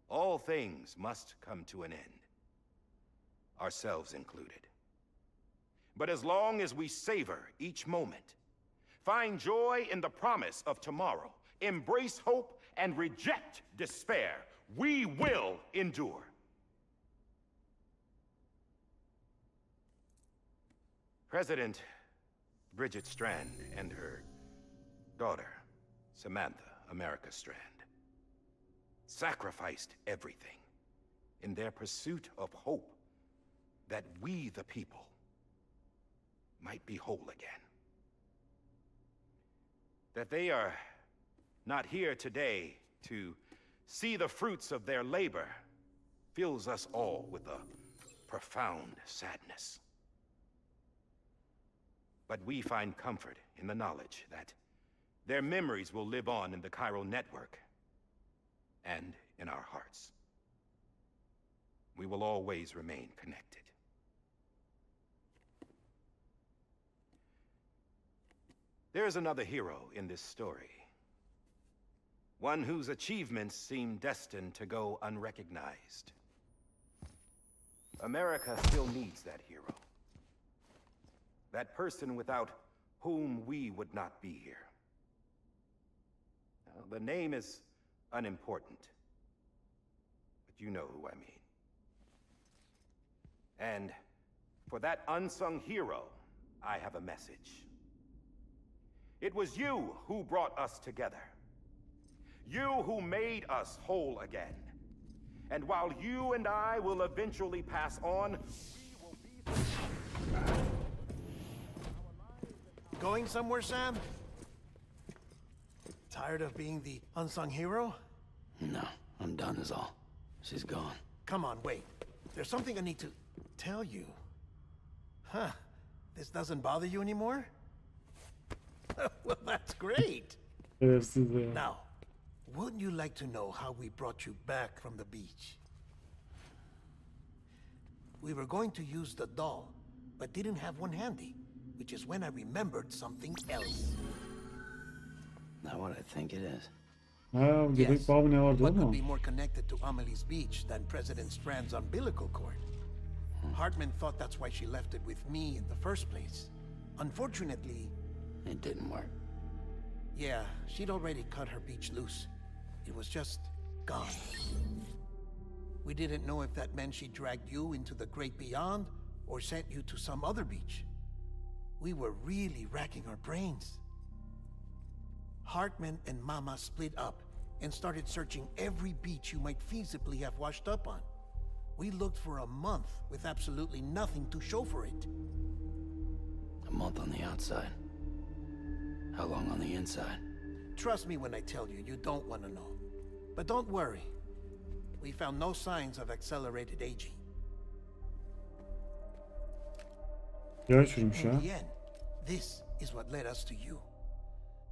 All things must come to an end, ourselves included. But as long as we savor each moment, find joy in the promise of tomorrow, embrace hope, and reject despair, we will endure. President Bridget Strand and her daughter, Samantha America Strand, sacrificed everything in their pursuit of hope that we, the people, might be whole again. That they are not here today to see the fruits of their labor fills us all with a profound sadness. But we find comfort in the knowledge that their memories will live on in the chiral network and in our hearts. We will always remain connected. There is another hero in this story. One whose achievements seem destined to go unrecognized. America still needs that hero. That person without whom we would not be here. Now, the name is unimportant, but you know who I mean. And for that unsung hero, I have a message. It was you who brought us together. You who made us whole again. And while you and I will eventually pass on, we will be... Going somewhere, Sam? Tired of being the unsung hero? No, I'm done is all. She's gone. Come on, wait. There's something I need to tell you. Huh. This doesn't bother you anymore? Well, that's great. Now, wouldn't you like to know how we brought you back from the beach? We were going to use the doll, but didn't have one handy, which is when I remembered something else. Not what I think it is. Yes, what could be more connected to Amelie's beach than President Strand's umbilical cord? Hartman thought that's why she left it with me in the first place. Unfortunately... It didn't work. Yeah, she'd already cut her beach loose. It was just gone. We didn't know if that meant she dragged you into the great beyond or sent you to some other beach. We were really racking our brains. Hartman and Mama split up and started searching every beach you might feasibly have washed up on. We looked for a month with absolutely nothing to show for it. A month on the outside. How long on the inside? Trust me when I tell you, you don't want to know. But don't worry. We found no signs of accelerated aging. In the end, this is what led us to you.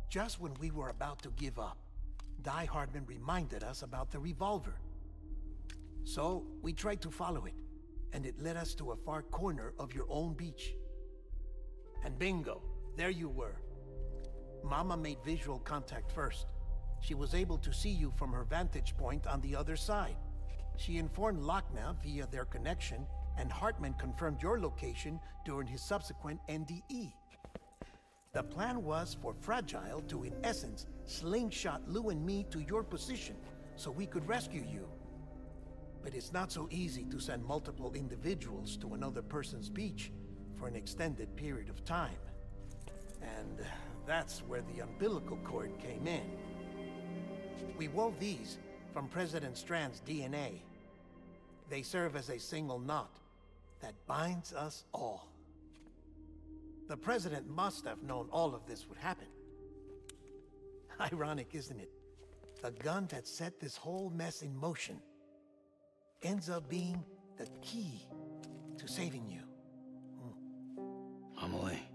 Just when we were about to give up, Die Hardman reminded us about the revolver. So, we tried to follow it, and it led us to a far corner of your own beach. And bingo, there you were. Mama made visual contact first. She was able to see you from her vantage point on the other side. She informed Lochna via their connection, and Hartman confirmed your location during his subsequent NDE. The plan was for Fragile to, in essence, slingshot Lou and me to your position so we could rescue you. But it's not so easy to send multiple individuals to another person's beach for an extended period of time. And that's where the umbilical cord came in. We wove these from President Strand's DNA. They serve as a single knot that binds us all. The President must have known all of this would happen. Ironic, isn't it? The gun that set this whole mess in motion ends up being the key to saving you. Amelie,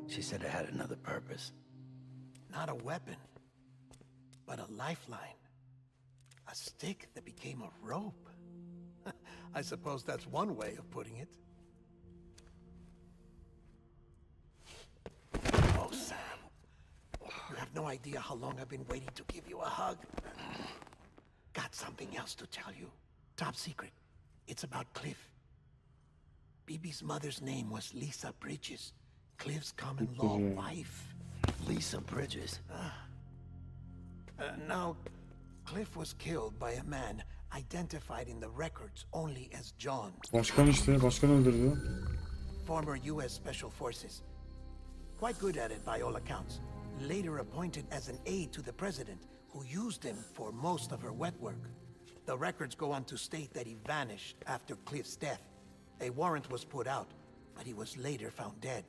she said it had another purpose. Not a weapon, but a lifeline. A stick that became a rope. I suppose that's one way of putting it. Oh, Sam. You have no idea how long I've been waiting to give you a hug. Got something else to tell you. Top secret. It's about Cliff. Bibi's mother's name was Lisa Bridges, Cliff's common-law wife. Lisa Bridges? Now, Cliff was killed by a man identified in the records only as John. Başkan işte, başkan öldürdü. Former U.S. Special Forces. Quite good at it by all accounts. Later appointed as an aide to the president, who used him for most of her wet work. The records go on to state that he vanished after Cliff's death. A warrant was put out, but he was later found dead.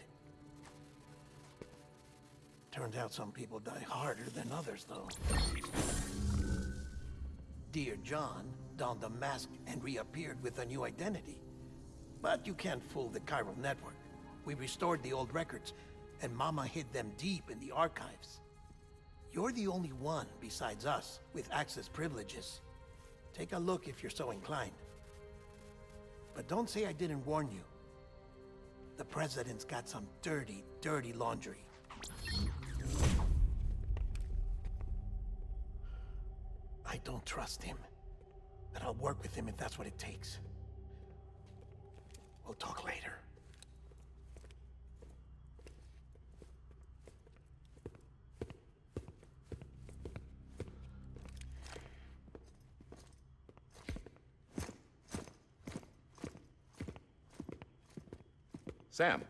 Turns out some people die harder than others, though. Dear John donned a mask and reappeared with a new identity. But you can't fool the chiral network. We restored the old records, and Mama hid them deep in the archives. You're the only one besides us with access privileges. Take a look if you're so inclined. But don't say I didn't warn you. The president's got some dirty, dirty laundry. I don't trust him, but I'll work with him if that's what it takes. We'll talk later. Sam.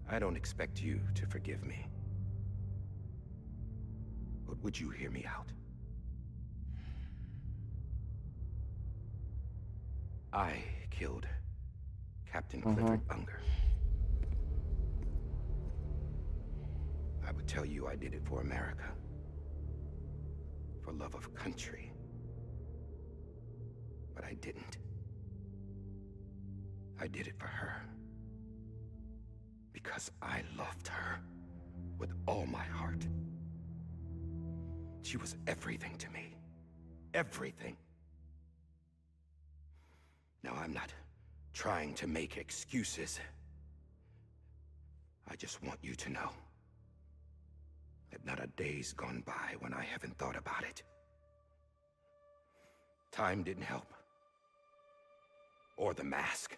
I don't expect you to forgive me. But would you hear me out? I killed Captain Clifford Unger. I would tell you I did it for America. For love of country. But I didn't. I did it for her. Because I loved her with all my heart. She was everything to me. Everything. Now, I'm not trying to make excuses. I just want you to know that not a day's gone by when I haven't thought about it. Time didn't help. Or the mask.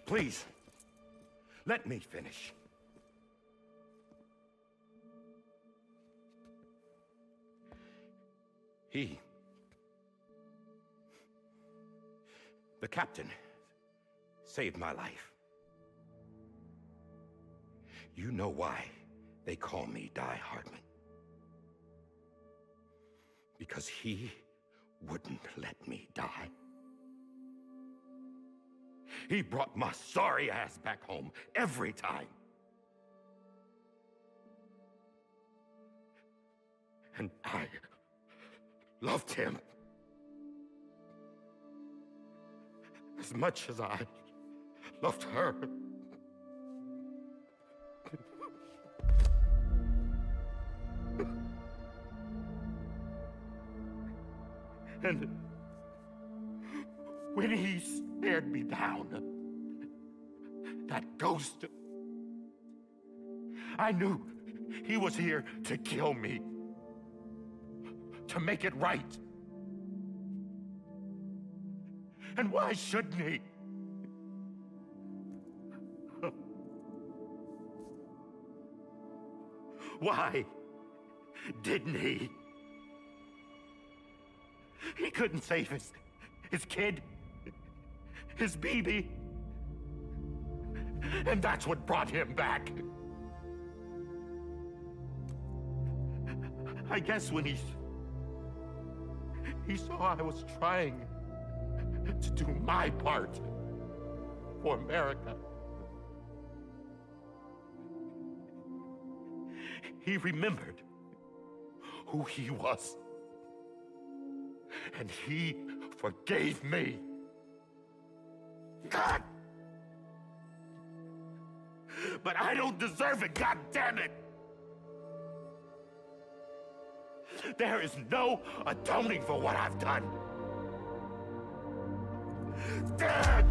Please. Let me finish. The captain, saved my life. You know why they call me Die Hardman. Because he wouldn't let me die. He brought my sorry ass back home every time. And I loved him as much as I loved her. And when he stared me down, that ghost, I knew he was here to kill me, to make it right. And why shouldn't he? Why didn't he? He couldn't save his kid, his baby. And that's what brought him back. I guess when he saw I was trying to do my part for America, he remembered who he was. And he forgave me. God! But I don't deserve it, God damn it! There is no atoning for what I've done. God!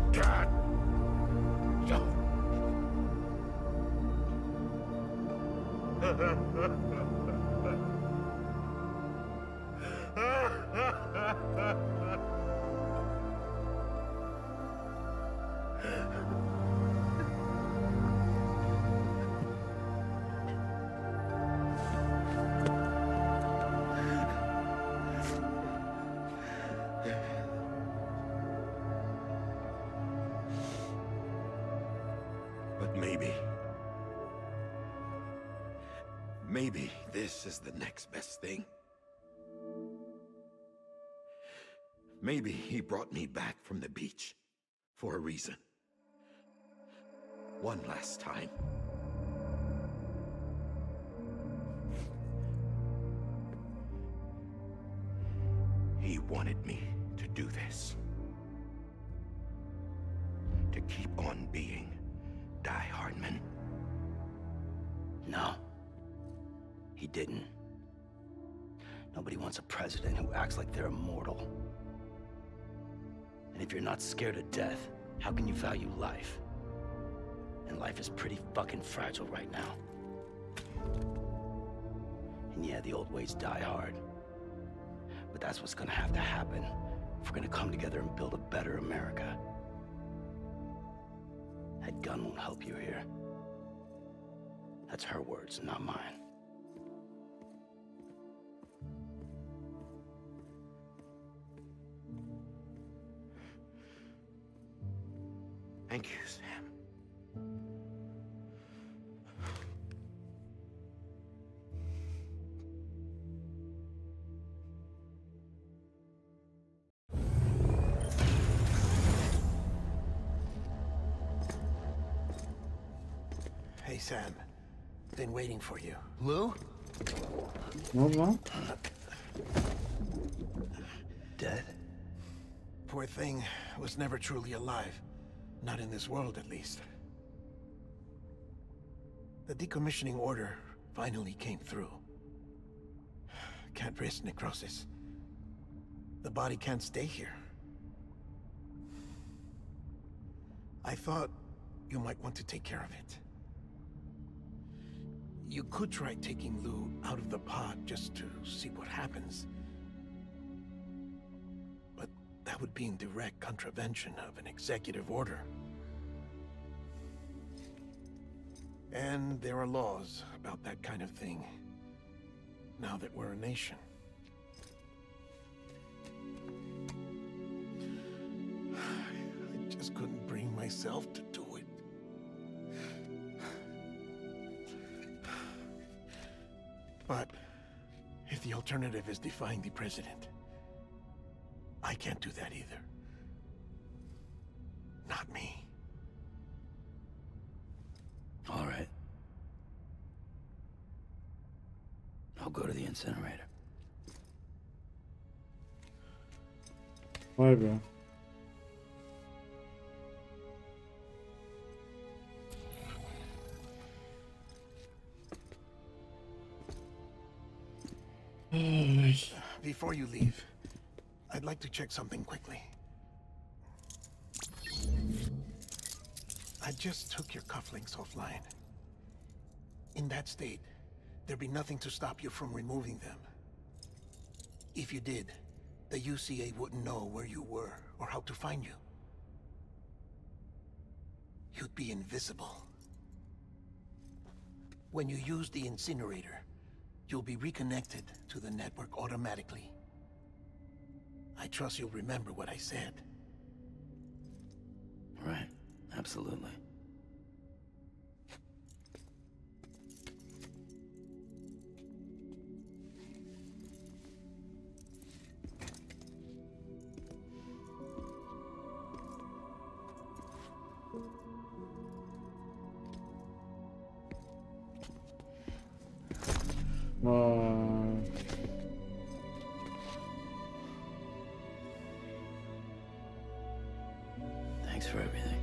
But maybe this is the next best thing. Maybe he brought me back from the beach for a reason. One last time. He wanted me to do this. To keep on being Die Hardman. No. He didn't. Nobody wants a president who acts like they're immortal. And if you're not scared of death, how can you value life? And life is pretty fucking fragile right now. And yeah, the old ways die hard. But that's what's gonna have to happen if we're gonna come together and build a better America. That gun won't help you here. That's her words, not mine. Thank you, Sam. Hey, Sam. Been waiting for you. Lou? Ne oldu lan? Dead? Poor thing was never truly alive. Not in this world, at least. The decommissioning order finally came through. Can't risk necrosis. The body can't stay here. I thought you might want to take care of it. You could try taking Lou out of the pod just to see what happens. But that would be in direct contravention of an executive order. And there are laws about that kind of thing, now that we're a nation. I just couldn't bring myself to do it. But if the alternative is defying the president, I can't do that either. Not me. All right. I'll go to the incinerator. Vay be. Before you leave, I'd like to check something quickly. I just took your cufflinks offline. In that state, there'd be nothing to stop you from removing them. If you did, the UCA wouldn't know where you were or how to find you. You'd be invisible. When you use the incinerator, you'll be reconnected to the network automatically. I trust you'll remember what I said. Right, absolutely. Vay. Thanks for everything.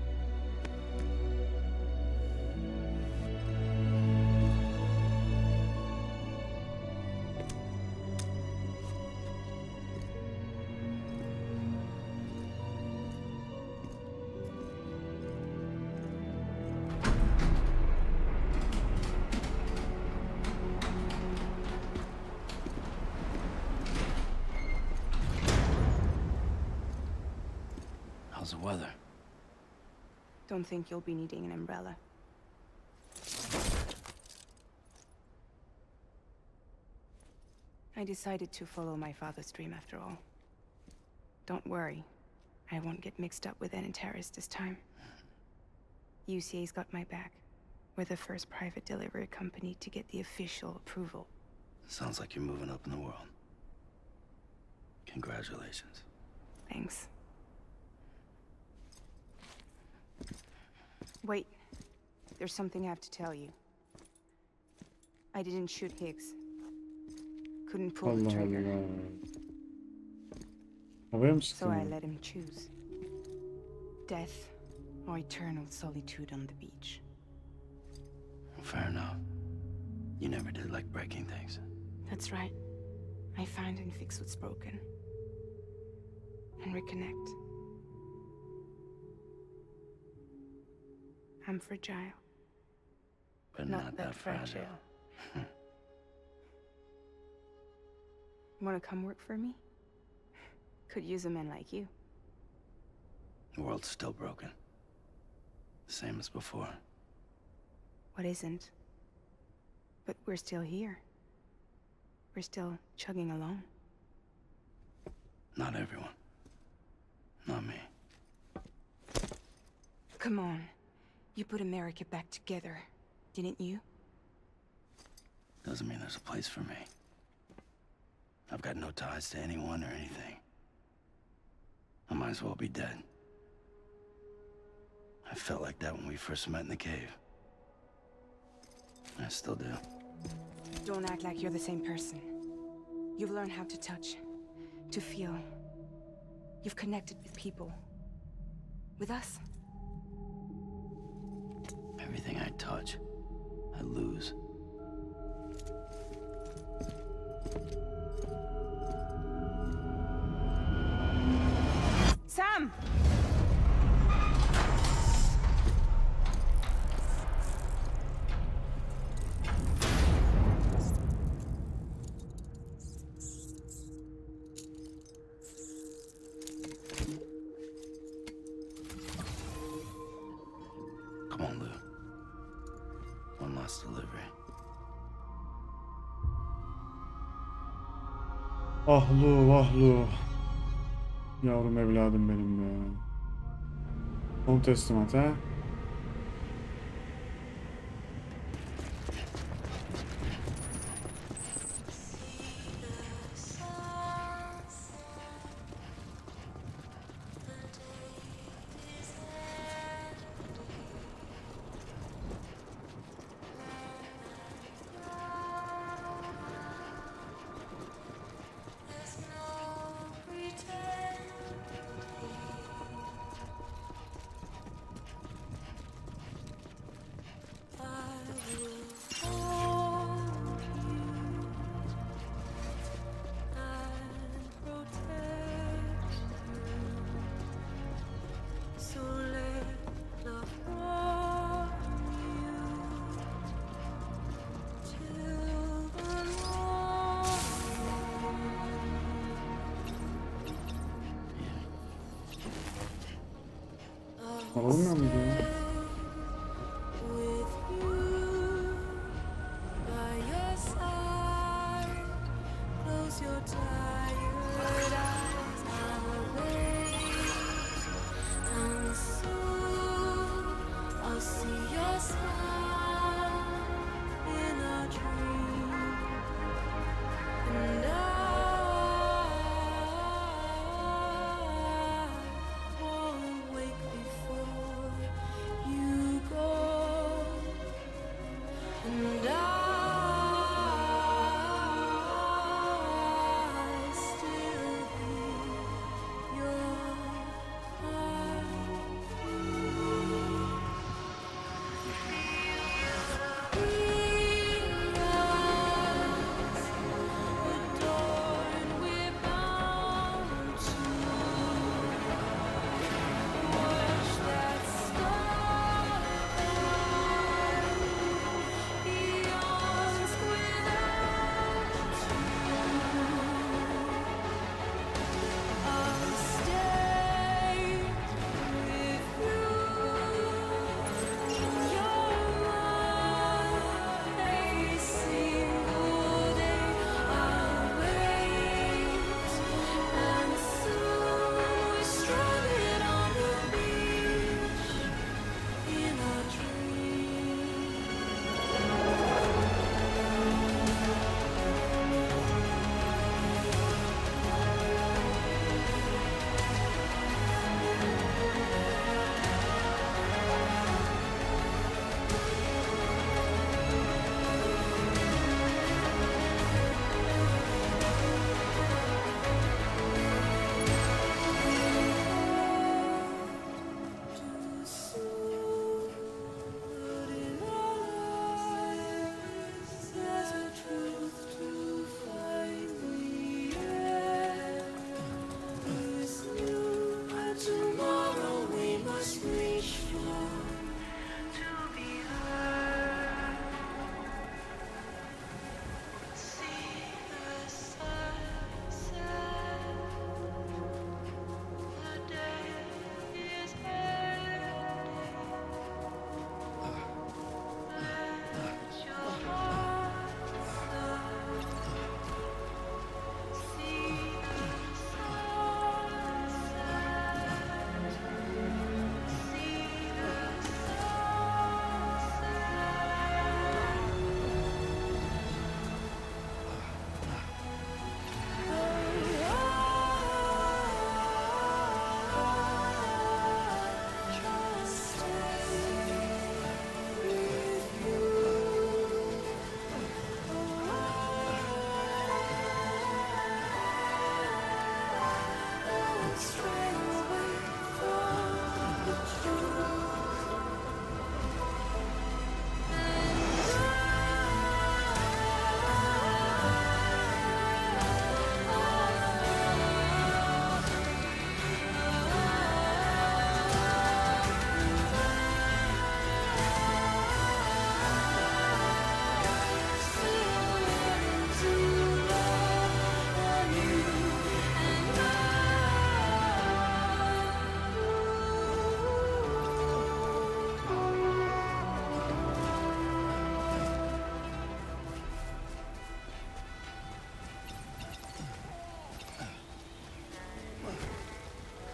How's the weather? Don't think you'll be needing an umbrella. I decided to follow my father's dream after all. Don't worry, I won't get mixed up with any terrorists this time. UCA's got my back. We're the first private delivery company to get the official approval. Sounds like you're moving up in the world. Congratulations. Thanks. Wait, there's something I have to tell you. I didn't shoot Higgs. Couldn't pull the Allah trigger. Allah. Havaya mı So I sıktın? let him choose. Death or eternal solitude on the beach. Fair enough. You never did like breaking things. That's right. I find and fix what's broken. And reconnect. I'm fragile. But not that fragile. Wanna come work for me? Could use a man like you. The world's still broken. Same as before. What isn't? But we're still here. We're still chugging along. Not everyone. Not me. Come on. You put America back together, didn't you? Doesn't mean there's a place for me. I've got no ties to anyone or anything. I might as well be dead. I felt like that when we first met in the cave. I still do. Don't act like you're the same person. You've learned how to touch, to feel. You've connected with people. With us. Everything I touch, I lose. Sam! Come on, Lou. One last delivery. Ah Lu, ah Lu. Yavrum evladım benim be. Son teslimat ha. Alınmıyor muydu ya?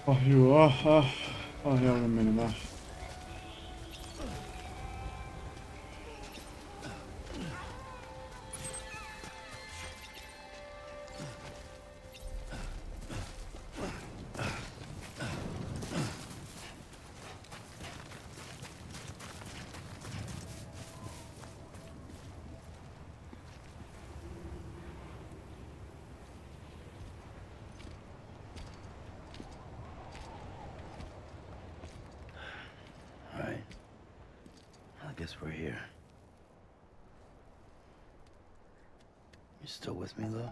Ah yuh ah ah. Ah yavrum benim ah. I guess we're here. You still with me, though?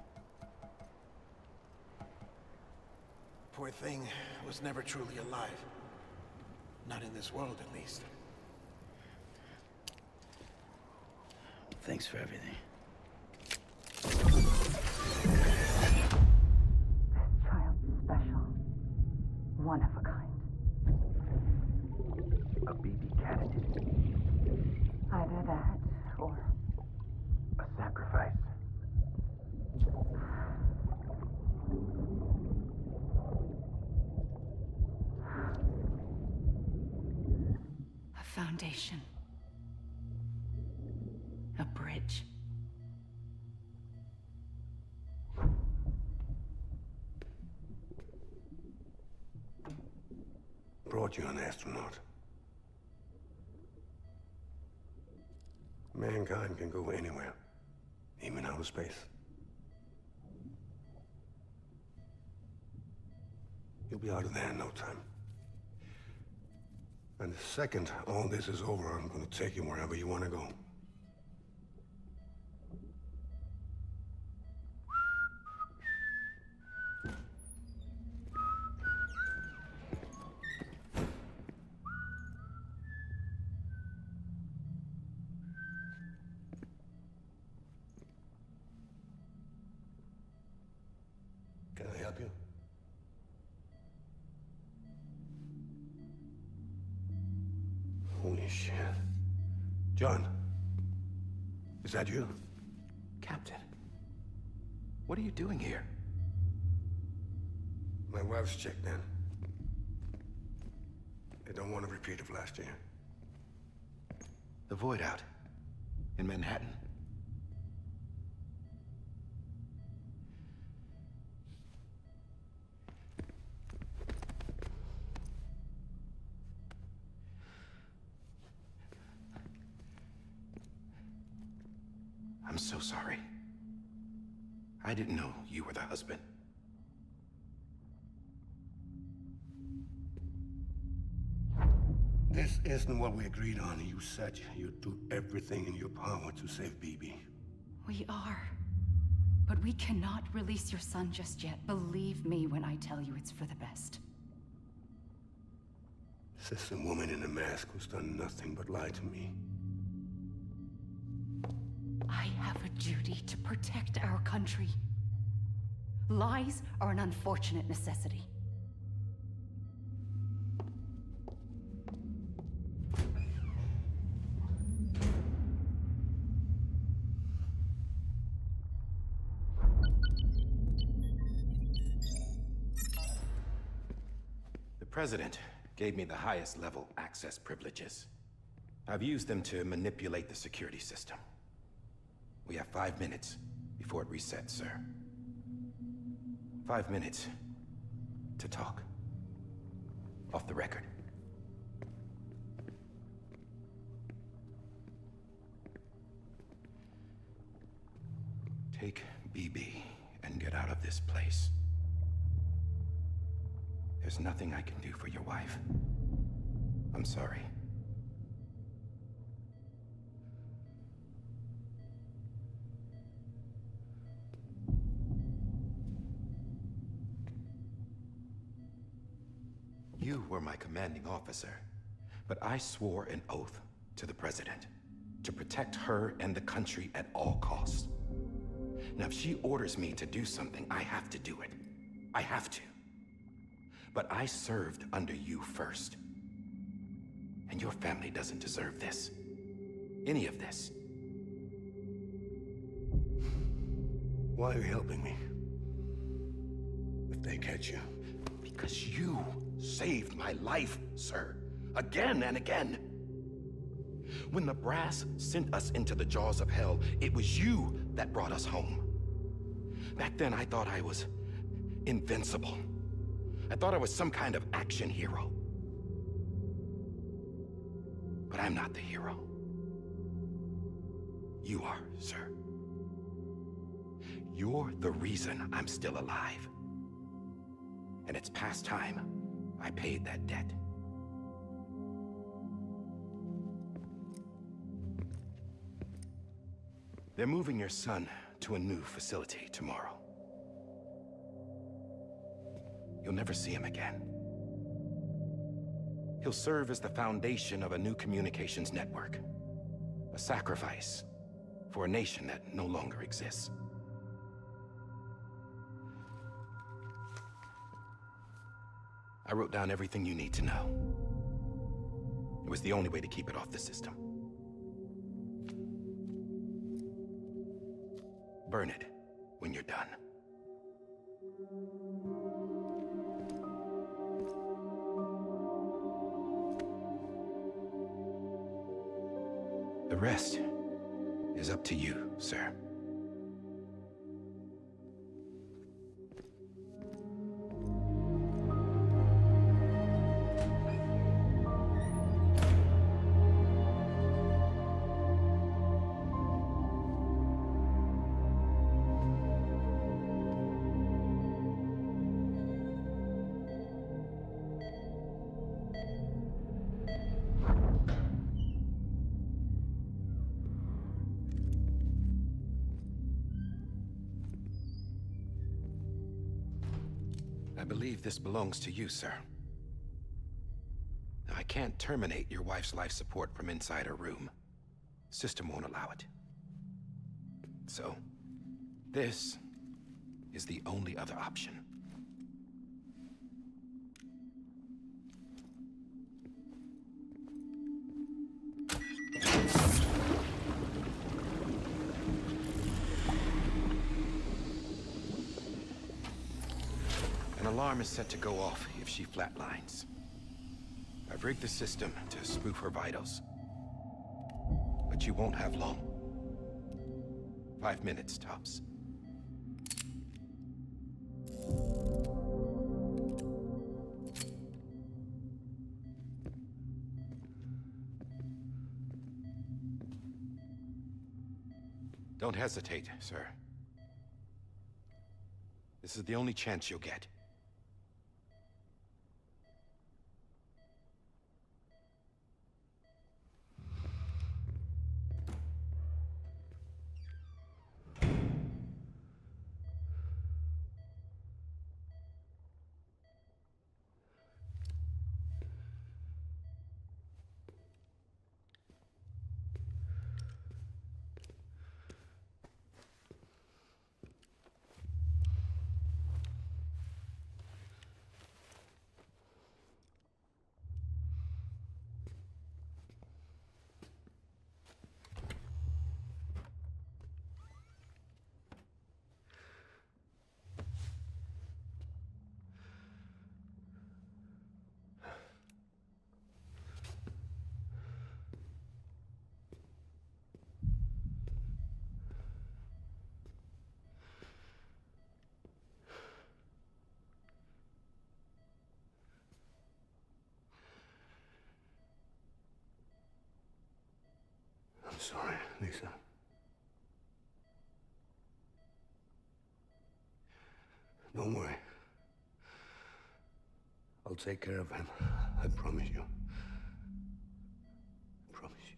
Poor thing was never truly alive. Not in this world, at least. Thanks for everything. This child's special. One of a kind. a BB candidate. Either that, or a sacrifice. a foundation. A bridge. Brought you an astronaut. Mankind can go anywhere, even outer space. You'll be out of there in no time. And the second all this is over, I'm gonna take you wherever you want to go. Can I help you? Holy shit. John, is that you? Captain, what are you doing here? My wife's checked in. They don't want a repeat of last year. The Void Out in Manhattan. I'm so sorry. I didn't know you were the husband. This isn't what we agreed on. You said you'd do everything in your power to save BB. We are. But we cannot release your son just yet. Believe me when I tell you it's for the best. This is a woman in a mask who's done nothing but lie to me. I have a duty to protect our country. Lies are an unfortunate necessity. The President gave me the highest level access privileges. I've used them to manipulate the security system. We have 5 minutes before it resets, sir. 5 minutes to talk. Off the record. Take BB and get out of this place. There's nothing I can do for your wife. I'm sorry. You were my commanding officer, but I swore an oath to the President to protect her and the country at all costs. Now, if she orders me to do something, I have to do it. I have to. But I served under you first. And your family doesn't deserve this. Any of this. Why are you helping me? If they catch you. Because you saved my life, sir. Again and again. When the brass sent us into the jaws of hell, it was you that brought us home. Back then, I thought I was invincible. I thought I was some kind of action hero. But I'm not the hero. You are, sir. You're the reason I'm still alive. And it's past time I paid that debt. They're moving your son to a new facility tomorrow. You'll never see him again. He'll serve as the foundation of a new communications network. A sacrifice for a nation that no longer exists. I wrote down everything you need to know. It was the only way to keep it off the system. Burn it when you're done. The rest is up to you, sir. I believe this belongs to you, sir. I can't terminate your wife's life support from inside her room. System won't allow it. So, this is the only other option. An alarm is set to go off if she flatlines. I've rigged the system to spoof her vitals. But you won't have long. 5 minutes, tops. Don't hesitate, sir. This is the only chance you'll get. I'm sorry, Lisa. Don't worry. I'll take care of him. I promise you. I promise you.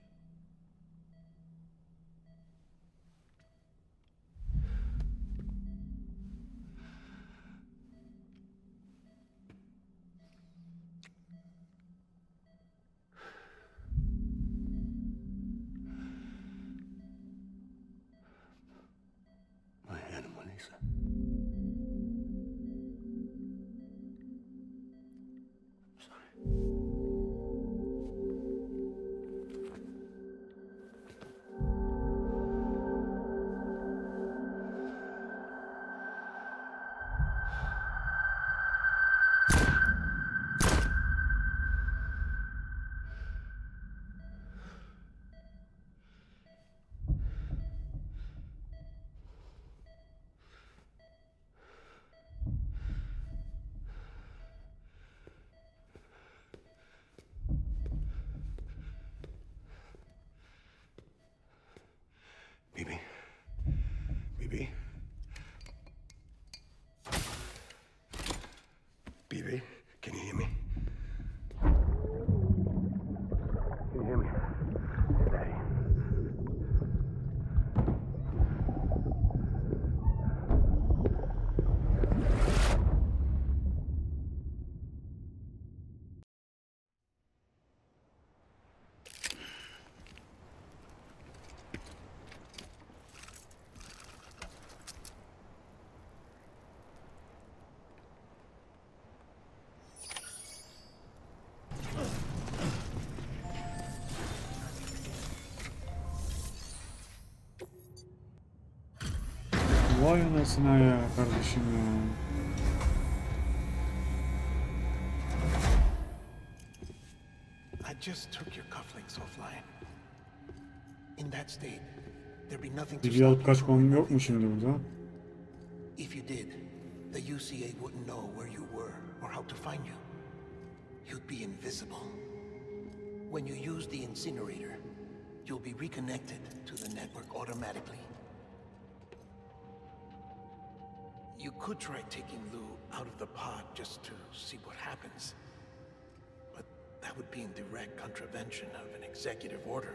My animal, Lisa. I'm sorry. Vay anasına ya kardeşim ya. I just took your cufflinks offline. In that state, there'd be nothing to Bir alıp stop you from kaçmam yok mu removing şimdi them. burada? If you did, the UCA wouldn't know where you were or how to find you. You'd be invisible. When you use the incinerator, you'll be reconnected to the network automatically. You could try taking Lou out of the pod just to see what happens. But that would be in direct contravention of an executive order.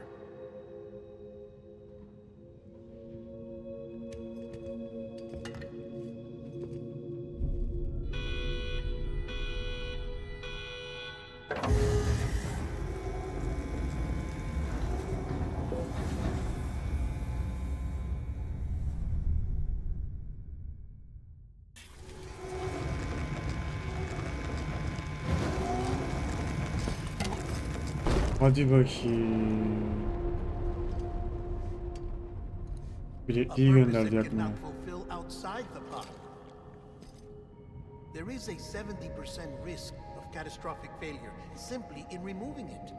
Hadi bakayım. Bilekliği gönderdi yakmaya. There is a 70% risk of catastrophic failure simply in removing it.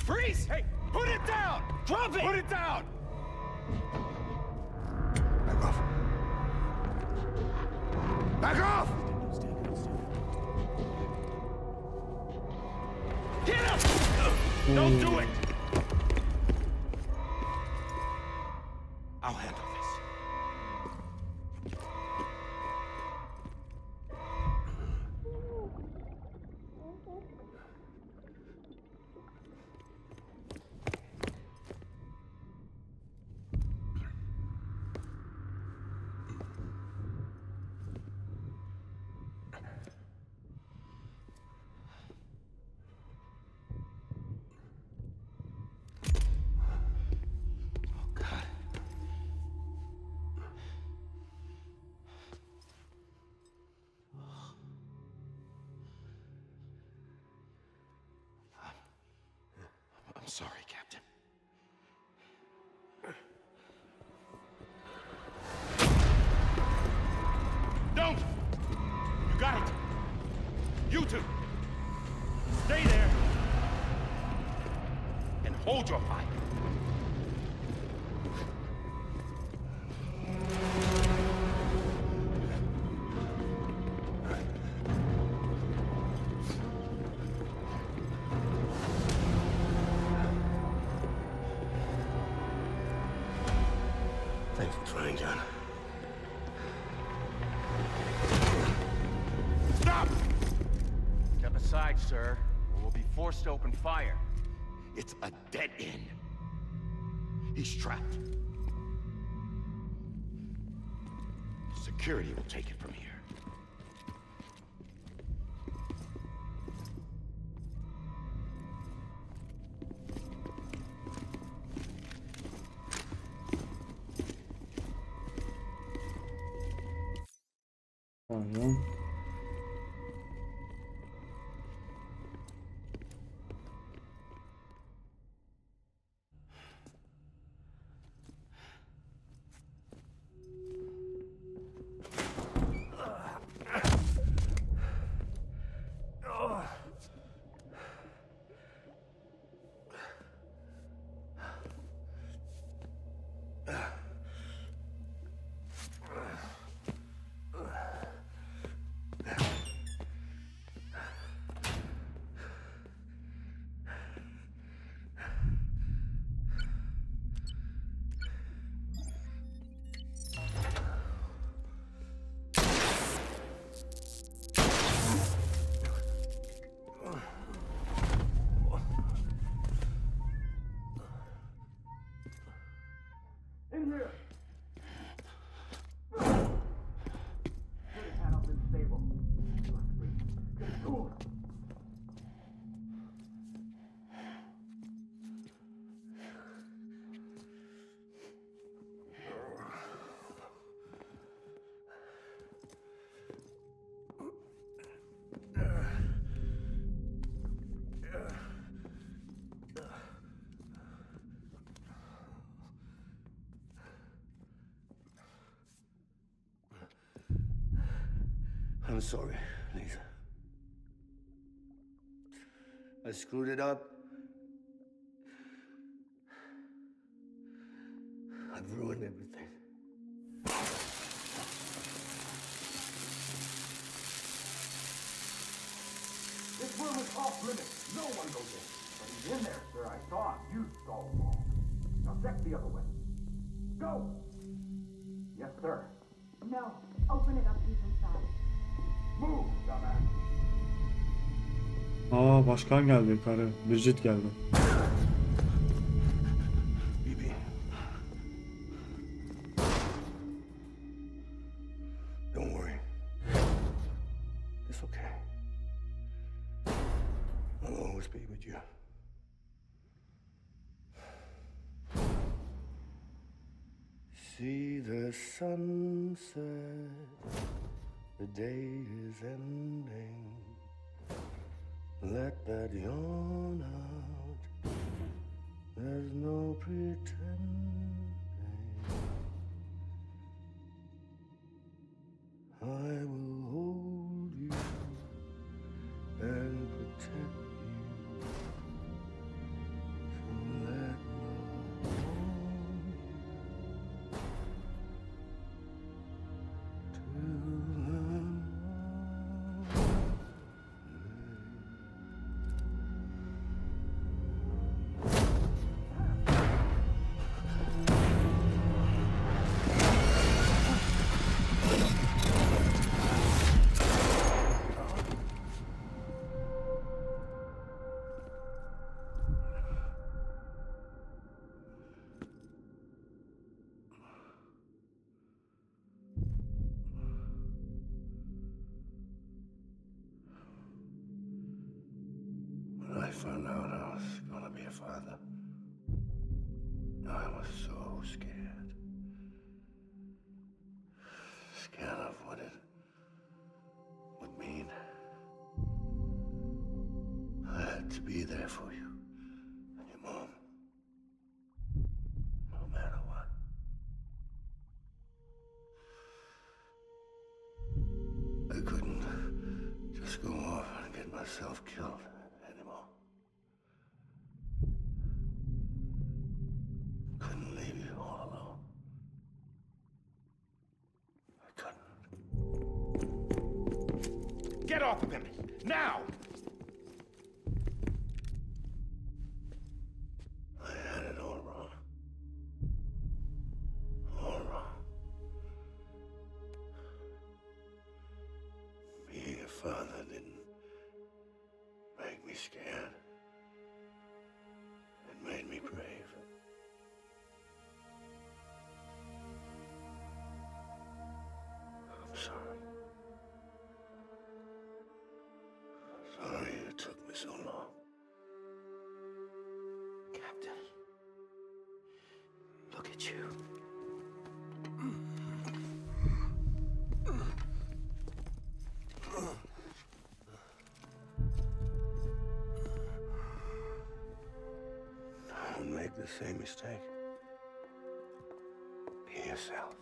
Freeze! Hey, put it down! Drop it! Put it down! Back off. Back off! Get up! Don't do it! I'll handle this. I'm sorry, Captain. Don't! You got it! You two! Stay there! And hold your fire! Thanks for trying, John. Stop! Step aside, sir, or we'll be forced to open fire. It's a dead end. He's trapped. Security will take it from here. Pardon. I'm sorry, Lisa. I screwed it up. I've ruined everything. This room is off limits. No one goes in. But he's in there, sir. I saw him. You saw him all. Now check the other way. Go! Yes, sir. No. Open it up. He's inside. Move, dumbass. Aa, başkan geldi, karı. Bridget geldi. Bibi. Don't worry. It's okay. I'll always be with you. See the sunset. The day is ending. Let that yawn out. There's no pretending. I will hold you and protect you. So let I found out I was gonna be a father, I was so scared. Scared of what it would mean. I had to be there for you and your mom, no matter what. I couldn't just go off and get myself killed anymore. Couldn't leave you all alone. I couldn't. Get off of him! Now! I had it all wrong. All wrong. scared. It made me brave. I'm sorry. Sorry it took me so long. Captain, look at you. Don't make the same mistake. Be yourself.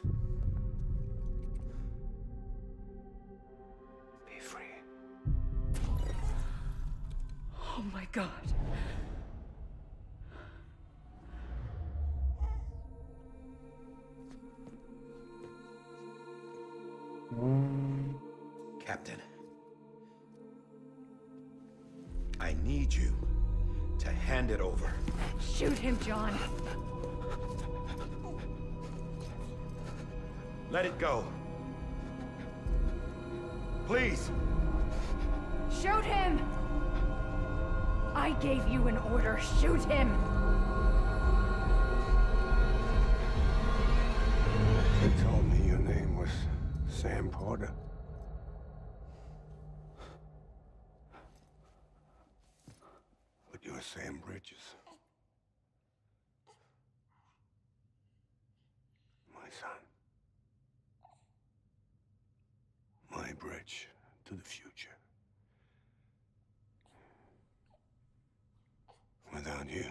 Be free. Oh my God. Captain, I need you to hand it over. Shoot him, John. Let it go. Please. Shoot him! I gave you an order. Shoot him! You told me your name was Sam Porter. But you're Sam Bridges. My son. My bridge to the future. Without you,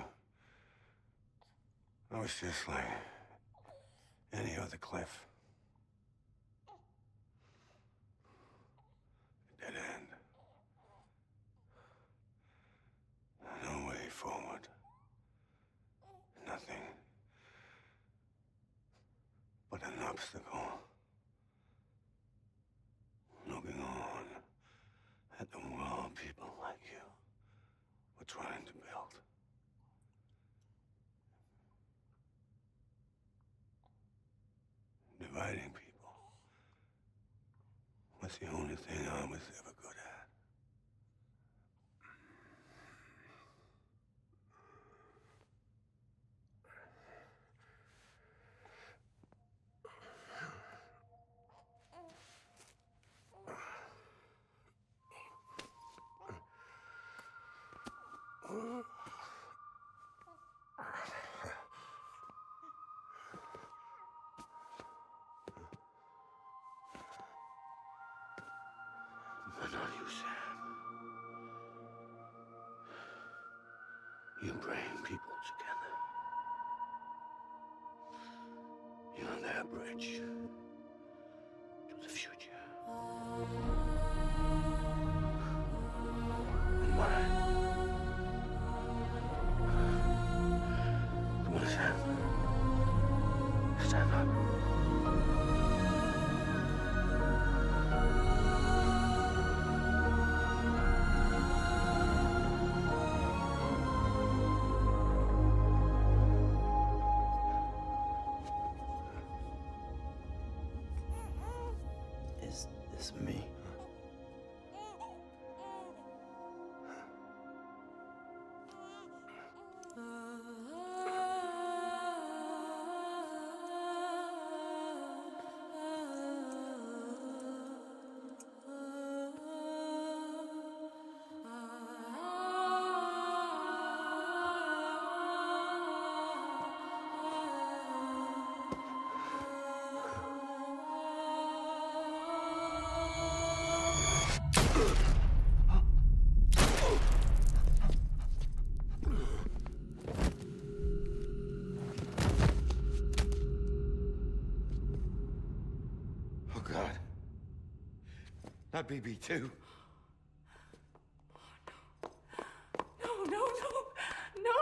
I was just like any other Cliff. Dead end. No way forward. Nothing but an obstacle. Looking on at the world people like you were trying to build. Dividing people was the only thing I was ever good at. But not you, Sam. You bring people together. You're their bridge to the future. And mine. Come on, Sam. Stand up. Is this me? Oh, God. Not BB2. No, no, no, no!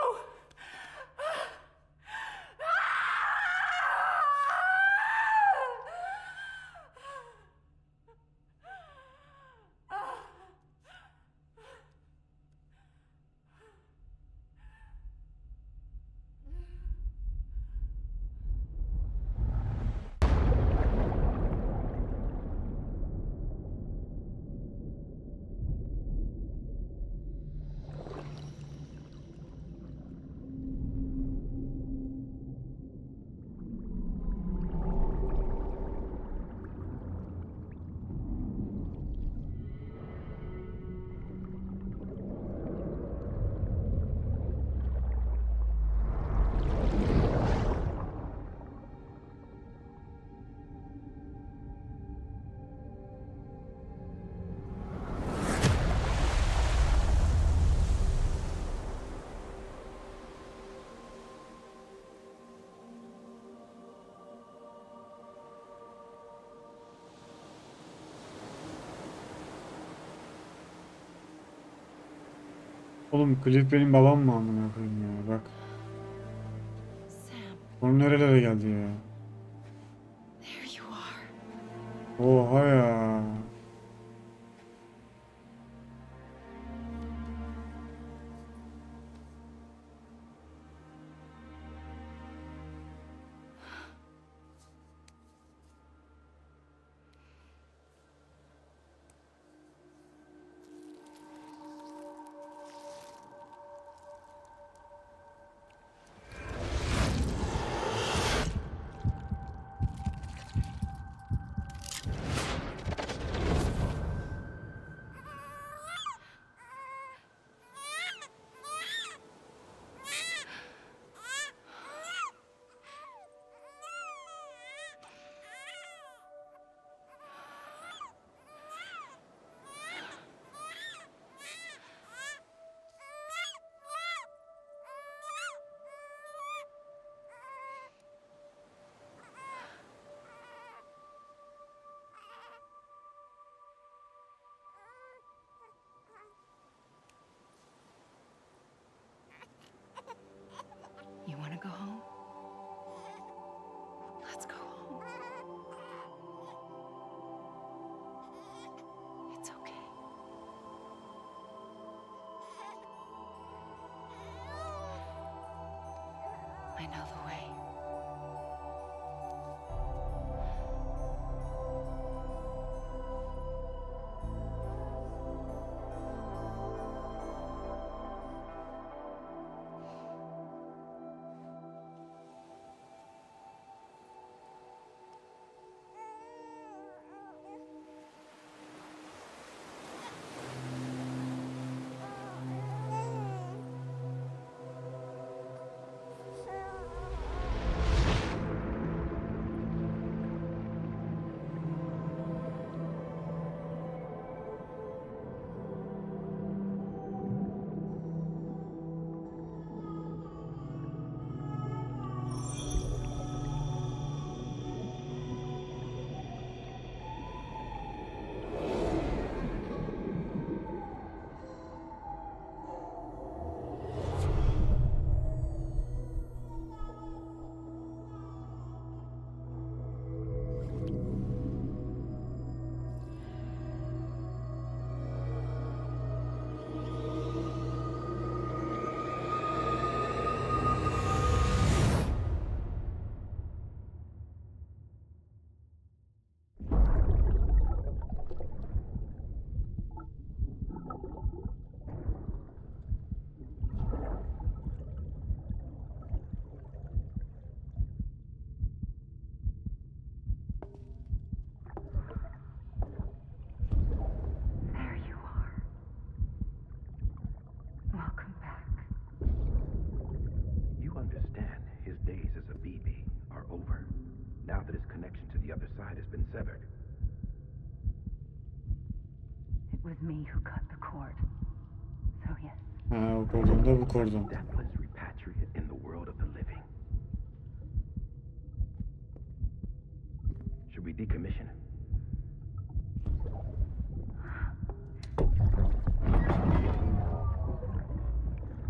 Oğlum klip benim babam mı amına koyayım ya bak. Onun nerelere geldi ya. Oha ya. You want to go home? Let's go home. It's okay. I know the way. It was me who cut the cord. So yes. Ha, o kordon da bu kordon. Deathless repatriate in the world of the living. Should we decommission it?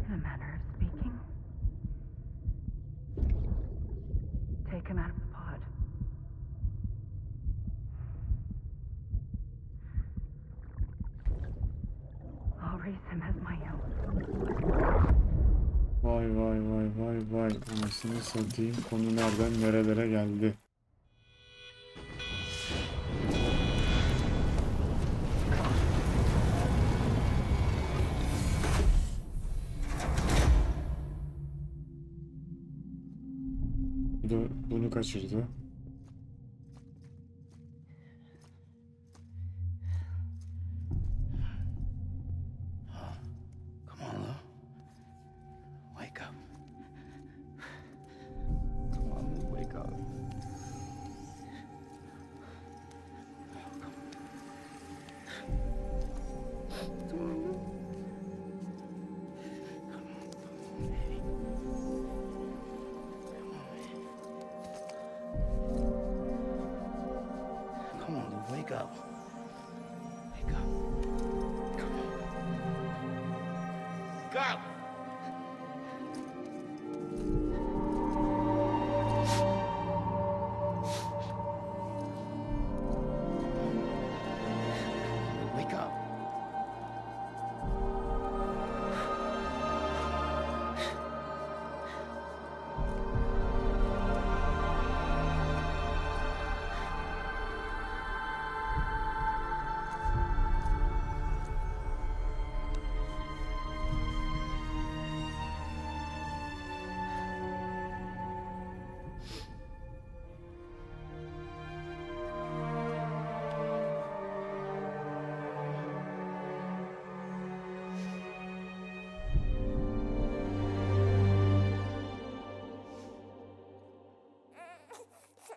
In a manner of speaking. Take him out of the pod. I'll raise him as my own. Vay vay vay vay vay. Anasını satayım. Konu nereden nerelere geldi. Bunu kaçırdı. up! Wake up.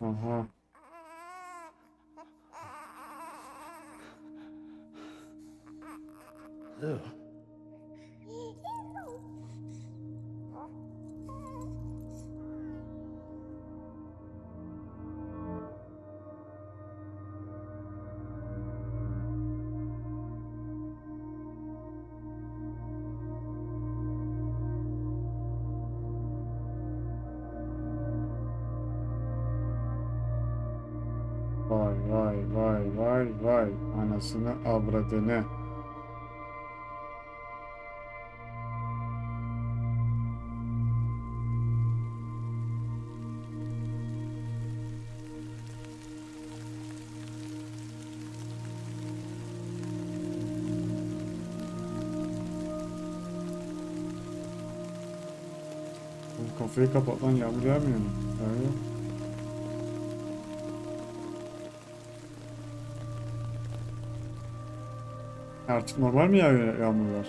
Aha. Ew. Vay vay vay vay vay. Anasını avradını. Kafayı kapat lan, yağmur yağmıyor mu? Evet. Artık normal mi yağıyor yağmurlar?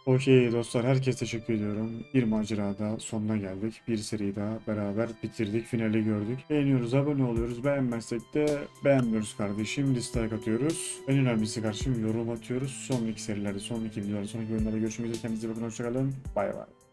Okey dostlar, herkese teşekkür ediyorum. Bir macerada sonuna geldik. Bir seri daha beraber bitirdik. Finali gördük. Beğeniyoruz, abone oluyoruz. Beğenmezsek de beğenmiyoruz kardeşim. Dislike atıyoruz. En önemlisi kardeşim yorum atıyoruz. Sonraki serilerde, sonraki videolarda, sonraki bölümlerde görüşmek üzere. Kendinize bakın. Hoşçakalın. Bay bay.